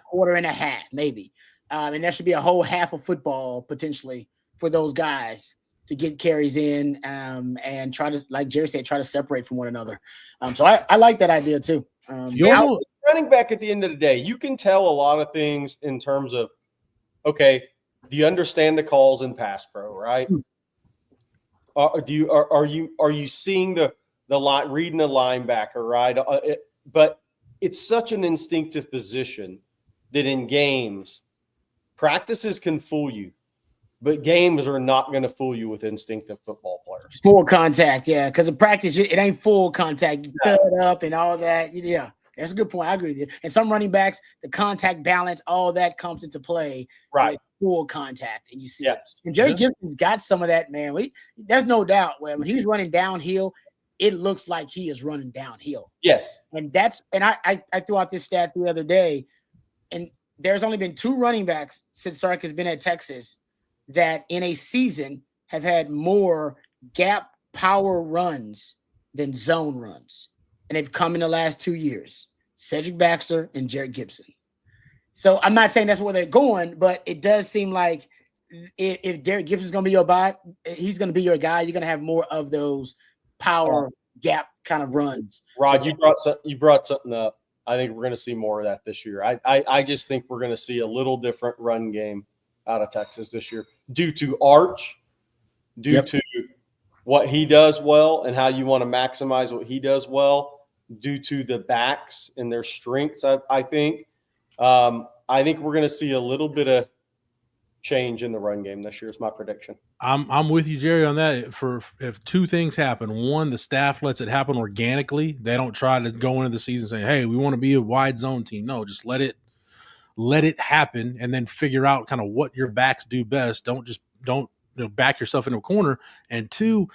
Quarter and a half, maybe. And there should be a whole half of football potentially for those guys to get carries in and try to, like Jerry said, try to separate from one another. So I like that idea too. Running back at the end of the day, you can tell a lot of things in terms of, okay, do you understand the calls in pass pro, right? Are you seeing the line, reading the linebacker, right? But it's such an instinctive position that in games, practices can fool you, but games are not going to fool you with instinctive football players. Full contact, yeah, because in practice, it ain't full contact. You thud up and all that. Yeah, that's a good point. I agree with you. And some running backs, the contact balance, all that comes into play. Right. Full contact, and you see it. And Jerry Gibson's got some of that, man. There's no doubt when he's running downhill, it looks like he is running downhill. Yes. And I threw out this stat the other day, and there's only been 2 running backs since Sark has been at Texas that in a season have had more gap power runs than zone runs. And they've come in the last 2 years, Cedric Baxter and Jared Gibson. So I'm not saying that's where they're going, but it does seem like if Derek Gibson's going to be your guy, he's going to be your guy. You're going to have more of those power gap kind of runs. Rod, you brought something up. I think we're going to see more of that this year. I just think we're going to see a little different run game out of Texas this year due to Arch, due to what he does well and how you want to maximize what he does well, due to the backs and their strengths, I think. I think we're going to see a little bit of change in the run game this year is my prediction. I'm with you, Jerry, on that. If 2 things happen, one, the staff lets it happen organically. They don't try to go into the season saying, hey, we want to be a wide zone team. No, just let it happen and then figure out kind of what your backs do best. Don't back yourself into a corner. And 2,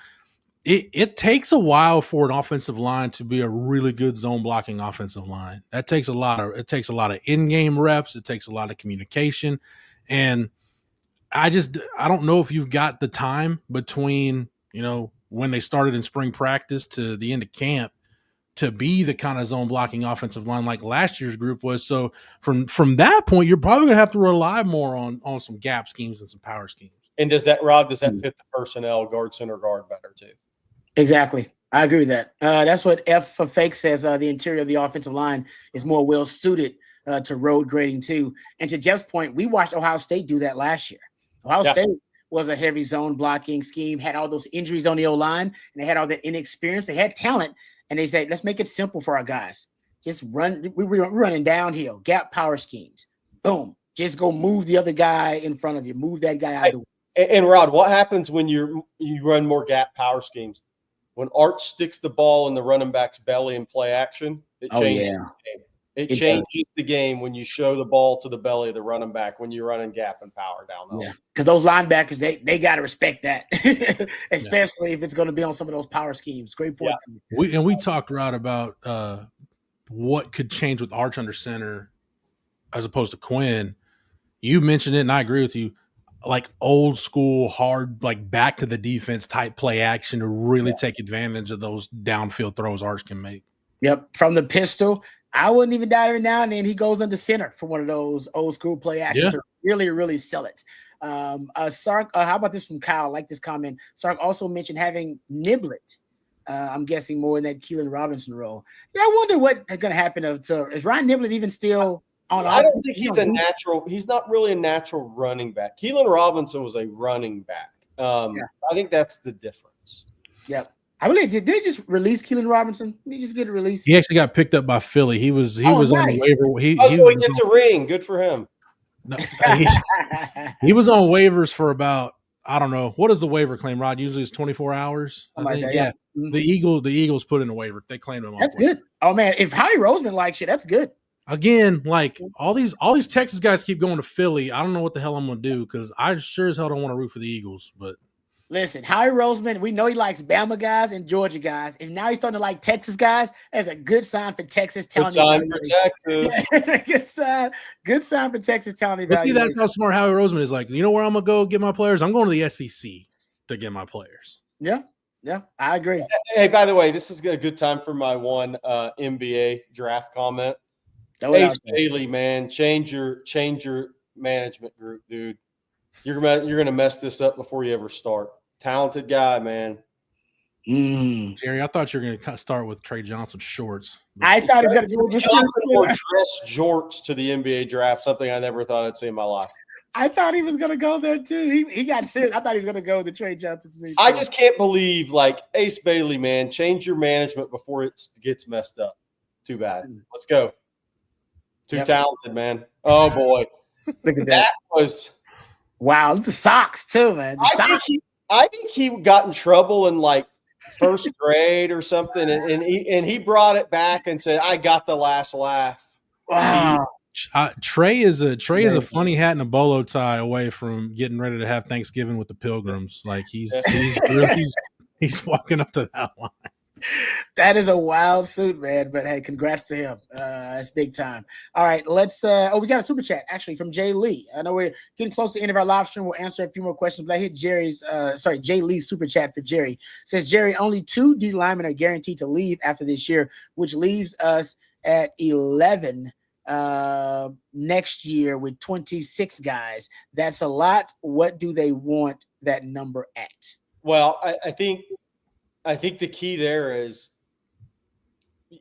it takes a while for an offensive line to be a really good zone blocking offensive line. That takes a lot of in-game reps. It takes a lot of communication. And I don't know if you've got the time between, when they started in spring practice to the end of camp to be the kind of zone blocking offensive line like last year's group was. So from that point, you're probably going to have to rely more on some gap schemes and some power schemes. And does that fit the personnel, guard, center, guard better too? Exactly. I agree with that. That's what F for Fake says. The interior of the offensive line is more well suited to road grading too. And to Jeff's point, we watched Ohio State do that last year. Ohio State was a heavy zone blocking scheme, had all those injuries on the O-line, and they had all that inexperience. They had talent, and they said, let's make it simple for our guys. Just run. We're running downhill, gap power schemes. Boom. Just go move the other guy in front of you. Move that guy out of the way. And Rod, what happens when you run more gap power schemes? When Art sticks the ball in the running back's belly in play action, it changes the game. It changes the game when you show the ball to the belly of the running back when you're running gap and power down the Yeah, because those linebackers, they got to respect that, especially if it's going to be on some of those power schemes. Great point. Yeah. We talked, Rod, about what could change with Arch under center as opposed to Quinn. You mentioned it, and I agree with you. Like old school, hard, like back to the defense type play action to really take advantage of those downfield throws Arch can make. Yep, from the pistol. I wouldn't even doubt every now and then he goes under center for one of those old school play actions to really, really sell it. Sark, how about this from Kyle? I like this comment. Sark also mentioned having Niblet. I'm guessing more in that Keelan Robinson role. Yeah, I wonder what is going to happen to is Ryan Niblet even still on? I don't think he's a natural. He's not really a natural running back. Keelan Robinson was a running back. I think that's the difference. Yep. I really did they just release Keelan Robinson? Did he just get a release? He actually got picked up by Philly. He was nice. On the waiver. So he gets a ring. Good for him. No, he was on waivers for about, I don't know. What is the waiver claim, Rod? Usually it's 24 hours. I think. Yeah. Mm-hmm. The Eagles put in a waiver. They claimed him. That's good. Oh man, if Howie Roseman likes you, that's good. Again, like all these Texas guys keep going to Philly. I don't know what the hell I'm gonna do because I sure as hell don't want to root for the Eagles, but listen, Howie Roseman, we know he likes Bama guys and Georgia guys. And now he's starting to like Texas guys. That's a good sign for Texas talent. Good sign for Texas. Good sign for Texas talent. But see, that's how smart Howie Roseman is. Like, you know where I'm going to go get my players? I'm going to the SEC to get my players. Yeah, I agree. Hey, by the way, this is a good time for my one NBA draft comment. Ace Bailey, man, change your management group, dude. You're gonna mess this up before you ever start. Talented guy, man. Jerry, I thought you were going to start with Trey Johnson shorts. I thought he was going to do dress jorts to the NBA draft, something I never thought I'd see in my life. I thought he was going to go there too. He got serious. I thought he was going to go with the Trey Johnson scene. I just can't believe, like, Ace Bailey, man, change your management before it gets messed up. Too bad. Let's go. Too talented, man. Oh boy, look at that. Was wow. The socks too, man. I think he got in trouble in like first grade or something, and he brought it back and said, "I got the last laugh." Wow. Trey is a funny hat and a bolo tie away from getting ready to have Thanksgiving with the Pilgrims. Like he's walking up to that line. That is a wild suit, man. But hey, congrats to him. That's big time. All right, let's. We got a super chat actually from Jay Lee. I know we're getting close to the end of our live stream. We'll answer a few more questions, but I hit Jay Lee's super chat for Jerry. Says Jerry, only 2 D linemen are guaranteed to leave after this year, which leaves us at 11 next year with 26 guys. That's a lot. What do they want that number at? Well, I think the key there is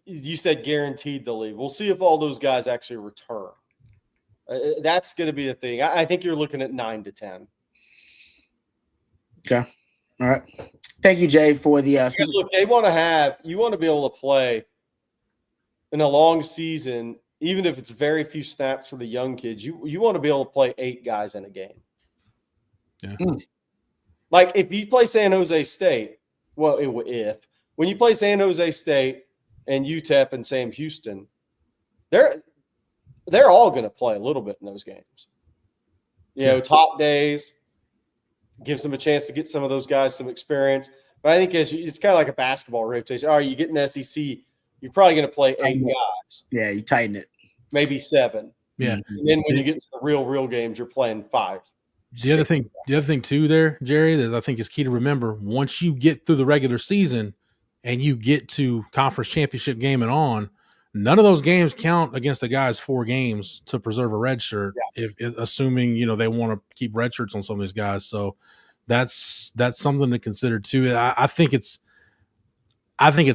you said guaranteed to leave. We'll see if all those guys actually return. That's going to be the thing. I think you're looking at 9 to 10. Okay. All right. Thank you, Jay, for the because look, you want to be able to play in a long season, even if it's very few snaps for the young kids. You want to be able to play 8 guys in a game. Yeah. Like if you play San Jose State, when you play San Jose State and UTEP and Sam Houston, they're all going to play a little bit in those games. You know, top days gives them a chance to get some of those guys some experience. But I think it's kind of like a basketball rotation. All right, you get in the SEC, you're probably going to play 8 guys. Yeah, you tighten it. Maybe 7. Yeah. And then when you get to the real games, you're playing 5. The other thing too there, Jerry, that I think is key to remember, once you get through the regular season and you get to conference championship game and on, none of those games count against the guys 4 games to preserve a red shirt, if assuming, they want to keep red shirts on some of these guys. So that's something to consider too. I think it's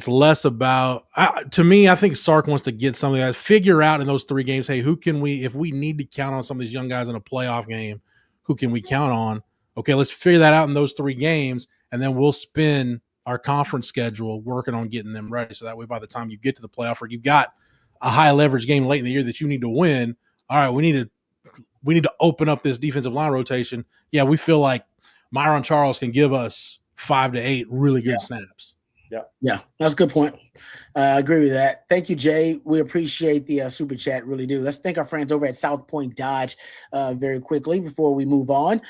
less about, to me, I think Sark wants to get some of the guys, figure out in those 3 games, hey, who can we, if we need to count on some of these young guys in a playoff game, who can we count on? Okay, let's figure that out in those 3 games, and then we'll spend our conference schedule working on getting them ready. So that way, by the time you get to the playoff or you've got a high leverage game late in the year that you need to win, all right, we need to open up this defensive line rotation. Yeah, we feel like Myron Charles can give us 5 to 8 really good snaps. Yeah, that's a good point. I agree with that. Thank you, Jay. We appreciate the super chat, really do. Let's thank our friends over at South Point Dodge very quickly before we move on.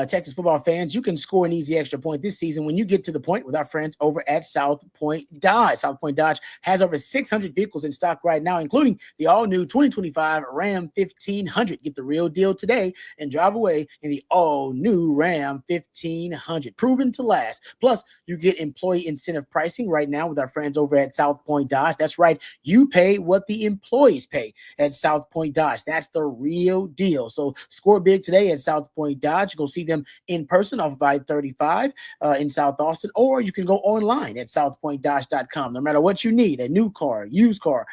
Texas football fans, you can score an easy extra point this season when you get to the point with our friends over at South Point Dodge. South Point Dodge has over 600 vehicles in stock right now, including the all-new 2025 Ram 1500. Get the real deal today and drive away in the all-new Ram 1500, proven to last. Plus, you get employee incentive pricing right now with our friends over at South Point Dodge. That's right. You pay what the employees pay at South Point Dodge. That's the real deal. So score big today at South Point Dodge. Go see them in person off of I-35 in South Austin, or you can go online at southpointdodge.com. No matter what you need, a new car, used car,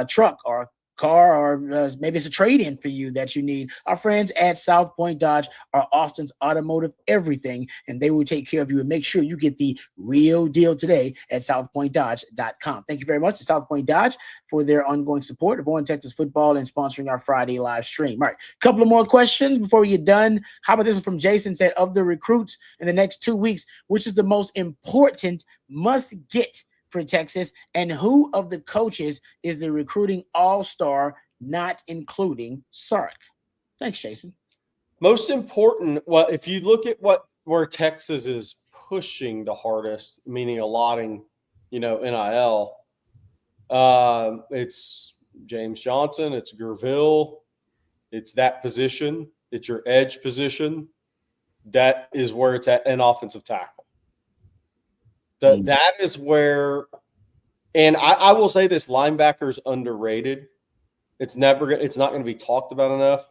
truck, or car, or maybe it's a trade-in for you that you need. Our friends at South Point Dodge are Austin's automotive everything, and they will take care of you and make sure you get the real deal today at southpointdodge.com. Thank you very much to South Point Dodge for their ongoing support of On Texas football and sponsoring our Friday live stream. All right, a couple of more questions before we get done. How about this one from Jason? Said, of the recruits in the next 2 weeks, which is the most important must get for Texas, and who of the coaches is the recruiting all-star, not including Sark? Thanks, Jason. Most important, well, if you look at where Texas is pushing the hardest, meaning allotting, NIL, it's James Johnson, it's Gerville, it's that position, it's your edge position. That is where it's at, an offensive tackle. That is where, and I will say this: linebacker's underrated. It's not going to be talked about enough.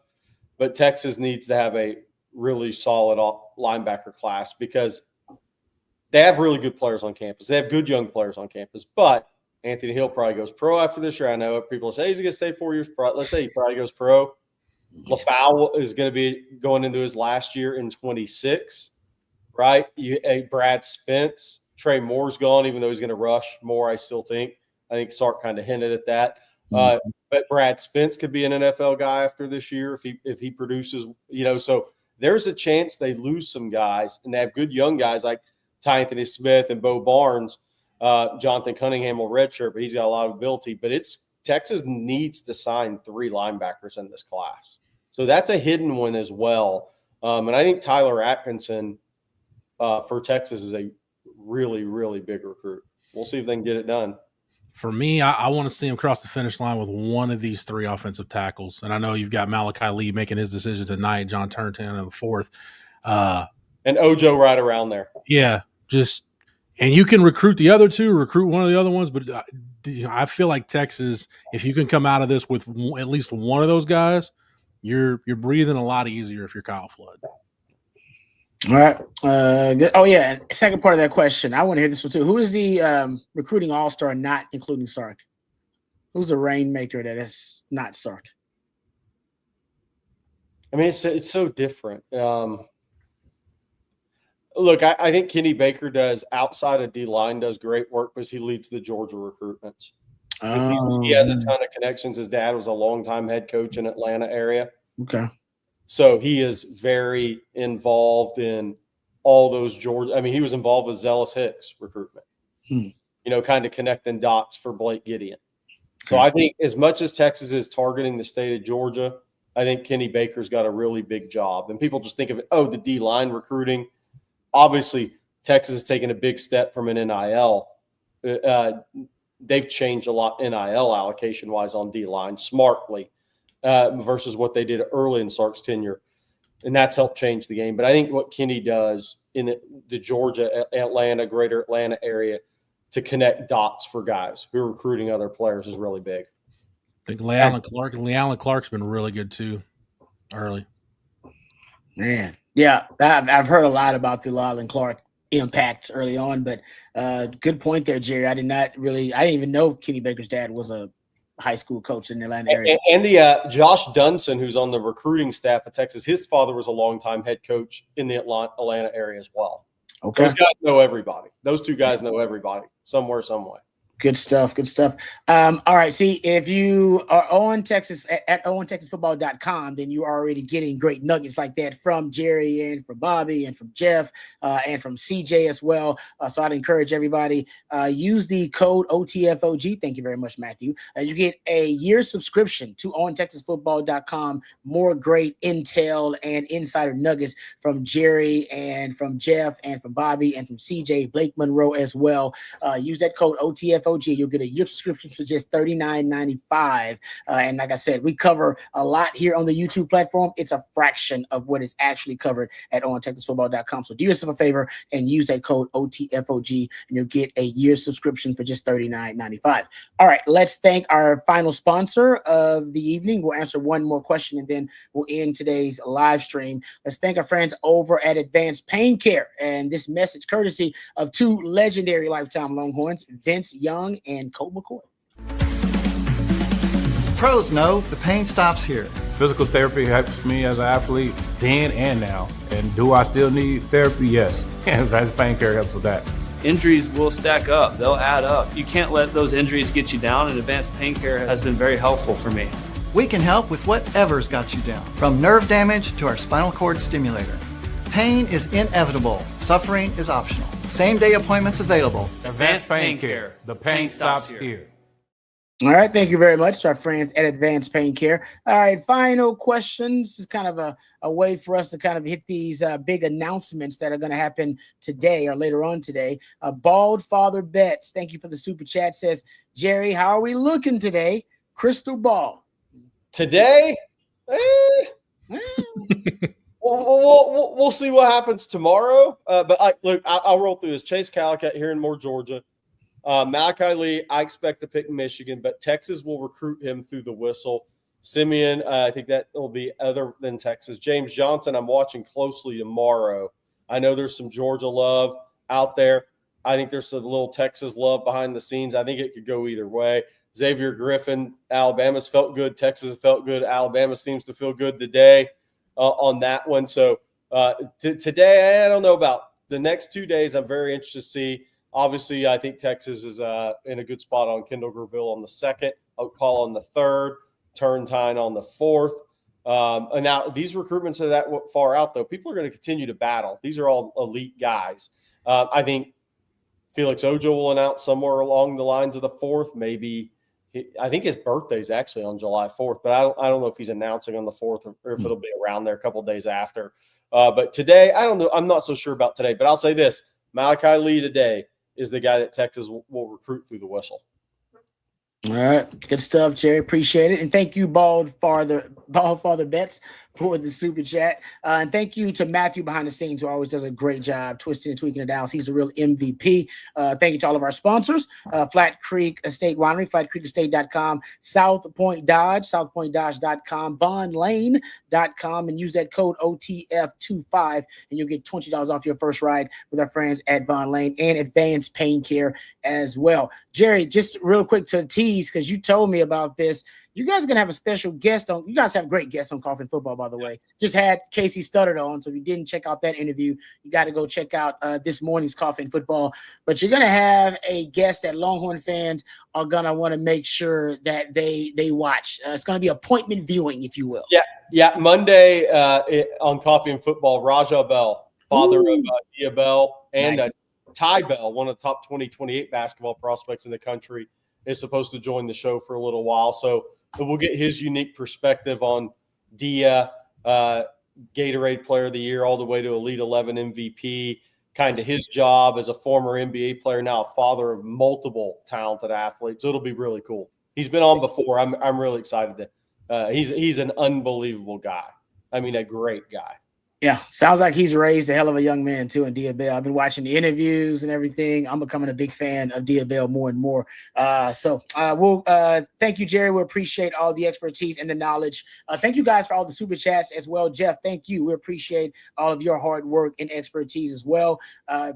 But Texas needs to have a really solid linebacker class because they have really good players on campus. They have good young players on campus. But Anthony Hill probably goes pro after this year. I know people say he's going to stay 4 years pro. Let's say he probably goes pro. LaFowl is going to be going into his last year in 26, right? Brad Spence. Trey Moore's gone, even though he's going to rush more, I still think. I think Sark kind of hinted at that. But Brad Spence could be an NFL guy after this year if he produces, So there's a chance they lose some guys, and they have good young guys like Ty Anthony Smith and Bo Barnes. Jonathan Cunningham will redshirt, but he's got a lot of ability. But Texas needs to sign 3 linebackers in this class. So that's a hidden one as well. And I think Tyler Atkinson for Texas is a really, really big recruit. We'll see if they can get it done. For me, I want to see him cross the finish line with one of these 3 offensive tackles. And I know you've got Malachi Lee making his decision tonight, John Turnerton in the 4th. And Ojo right around there. Yeah, and you can recruit the other 2, recruit one of the other ones. But I feel like Texas, if you can come out of this with at least one of those guys, you're breathing a lot easier if you're Kyle Flood. All right. And second part of that question, I want to hear this one too. Who is the recruiting all-star not including Sark? Who's the rainmaker that is not Sark? I mean, it's so different. Look, I think Kenny Baker does, outside of D-line, does great work because he leads the Georgia recruitments. He has a ton of connections. His dad was a longtime head coach in Atlanta area. Okay. So he is very involved in all those Georgia. I mean, he was involved with Zealous Hicks recruitment, kind of connecting dots for Blake Gideon. So I think as much as Texas is targeting the state of Georgia, I think Kenny Baker's got a really big job. And people just think of it, the D-line recruiting. Obviously, Texas has taken a big step from an NIL. They've changed a lot NIL allocation-wise on D-line smartly. Versus what they did early in Sark's tenure. And that's helped change the game. But I think what Kenny does in the Georgia, Atlanta, greater Atlanta area to connect dots for guys who are recruiting other players is really big. I think Le'Allen Clark's been really good too early. Man. Yeah, I've heard a lot about the Le'Allen Clark impact early on, but good point there, Jerry. I didn't even know Kenny Baker's dad was a high school coach in the Atlanta area. And the Josh Dunson, who's on the recruiting staff at Texas, his father was a longtime head coach in the Atlanta area as well. Okay. Those guys know everybody. Those 2 guys know everybody somewhere, some way. Good stuff. Good stuff. All right. See, if you are on Texas at OwenTexasFootball.com, then you're already getting great nuggets like that from Jerry and from Bobby and from Jeff and from CJ as well. So I'd encourage everybody use the code OTFOG. Thank you very much, Matthew. You get a year subscription to OwenTexasFootball.com. More great intel and insider nuggets from Jerry and from Jeff and from Bobby and from CJ, Blake Monroe as well. Use that code OTFOG. You'll get a year subscription for just $39.95. And like I said, we cover a lot here on the YouTube platform. It's a fraction of what is actually covered at OwenTexasFootball.com. So do yourself a favor and use that code OTFOG, and you'll get a year subscription for just $39.95. All right, let's thank our final sponsor of the evening. We'll answer one more question, and then we'll end today's live stream. Let's thank our friends over at Advanced Pain Care. And this message courtesy of two legendary lifetime Longhorns, Vince Young and Colt McCoy. Pros know the pain stops here. Physical therapy helps me as an athlete then and now. And do I still need therapy? Yes. Advanced Pain Care helps with that. Injuries will stack up. They'll add up. You can't let those injuries get you down, and Advanced Pain Care has been very helpful for me. We can help with whatever's got you down, from nerve damage to our spinal cord stimulator. Pain is inevitable. Suffering is optional. Same-day appointments available. Advanced Pain Care. The pain stops here. All right. Thank you very much to our friends at Advanced Pain Care. All right. Final questions. This is kind of a way for us to kind of hit these big announcements that are going to happen today or later on today. Bald Father Betts, thank you for the super chat, says, Jerry, how are we looking today? Crystal ball. Today? We'll see what happens tomorrow. But I'll roll through this. Chase Calicut here in Moore, Georgia. Malachi Lee, I expect to pick Michigan, but Texas will recruit him through the whistle. Simeon, I think that will be other than Texas. James Johnson, I'm watching closely tomorrow. I know there's some Georgia love out there. I think there's a little Texas love behind the scenes. I think it could go either way. Xavier Griffin, Alabama's felt good. Texas felt good. Alabama seems to feel good today on that one. So today, I don't know about the next 2 days. I'm very interested to see. Obviously, I think Texas is in a good spot on Kendall Graville on the 2nd, Oak Hall on the 3rd, Turntine on the 4th. And now these recruitments are that far out, though. People are going to continue to battle. These are all elite guys. I think Felix Ojo will announce somewhere along the lines of the 4th. Maybe I think his birthday is actually on July 4th, but I don't know if he's announcing on the 4th or if it'll be around there a couple of days after. But today, I don't know. I'm not so sure about today, but I'll say this. Malachi Lee today is the guy that Texas will recruit through the whistle. All right. Good stuff, Jerry. Appreciate it. And thank you, Bald Father Betts, for the super chat. And thank you to Matthew behind the scenes, who always does a great job twisting and tweaking it down. He's a real MVP. Thank you to all of our sponsors, Flat Creek Estate Winery, flatcreekestate.com, South Point Dodge, southpointdodge.com, vonlane.com, and use that code OTF25, and you'll get $20 off your first ride with our friends at Von Lane and Advanced Pain Care as well. Jerry, just real quick to tease, because you told me about this. You guys are going to have a special guest on. You guys have great guests on Coffee and Football, by the way. Just had Casey Studdard on. So if you didn't check out that interview, you got to go check out this morning's Coffee and Football. But you're going to have a guest that Longhorn fans are going to want to make sure that they watch. It's going to be appointment viewing, if you will. Yeah. Monday on Coffee and Football, Rajah Bell, father of Dia Bell, and nice. Ty Bell, one of the top 28 basketball prospects in the country, is supposed to join the show for a little while. So we'll get his unique perspective on Dia, Gatorade Player of the Year, all the way to Elite 11 MVP, kind of his job as a former NBA player, now a father of multiple talented athletes. So it'll be really cool. He's been on before. I'm really excited that he's an unbelievable guy. I mean, a great guy. Yeah, sounds like he's raised a hell of a young man too in Dia Bell. I've been watching the interviews and everything. I'm becoming a big fan of Dia Bell more and more. So we'll thank you, Jerry. We appreciate all the expertise and the knowledge. Thank you guys for all the super chats as well. Jeff, thank you. We appreciate all of your hard work and expertise as well.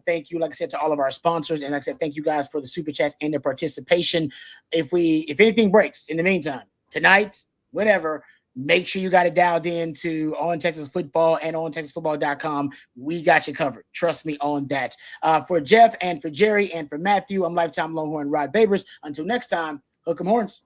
Thank you, like I said, to all of our sponsors. And like I said, thank you guys for the super chats and their participation. If anything breaks in the meantime, tonight, whatever, Make sure you got it dialed into On Texas Football and on TexasFootball.com. We got you covered. Trust me on that. For Jeff and for Jerry and for Matthew, I'm lifetime Longhorn Rod Babers. Until next time, hook 'em horns.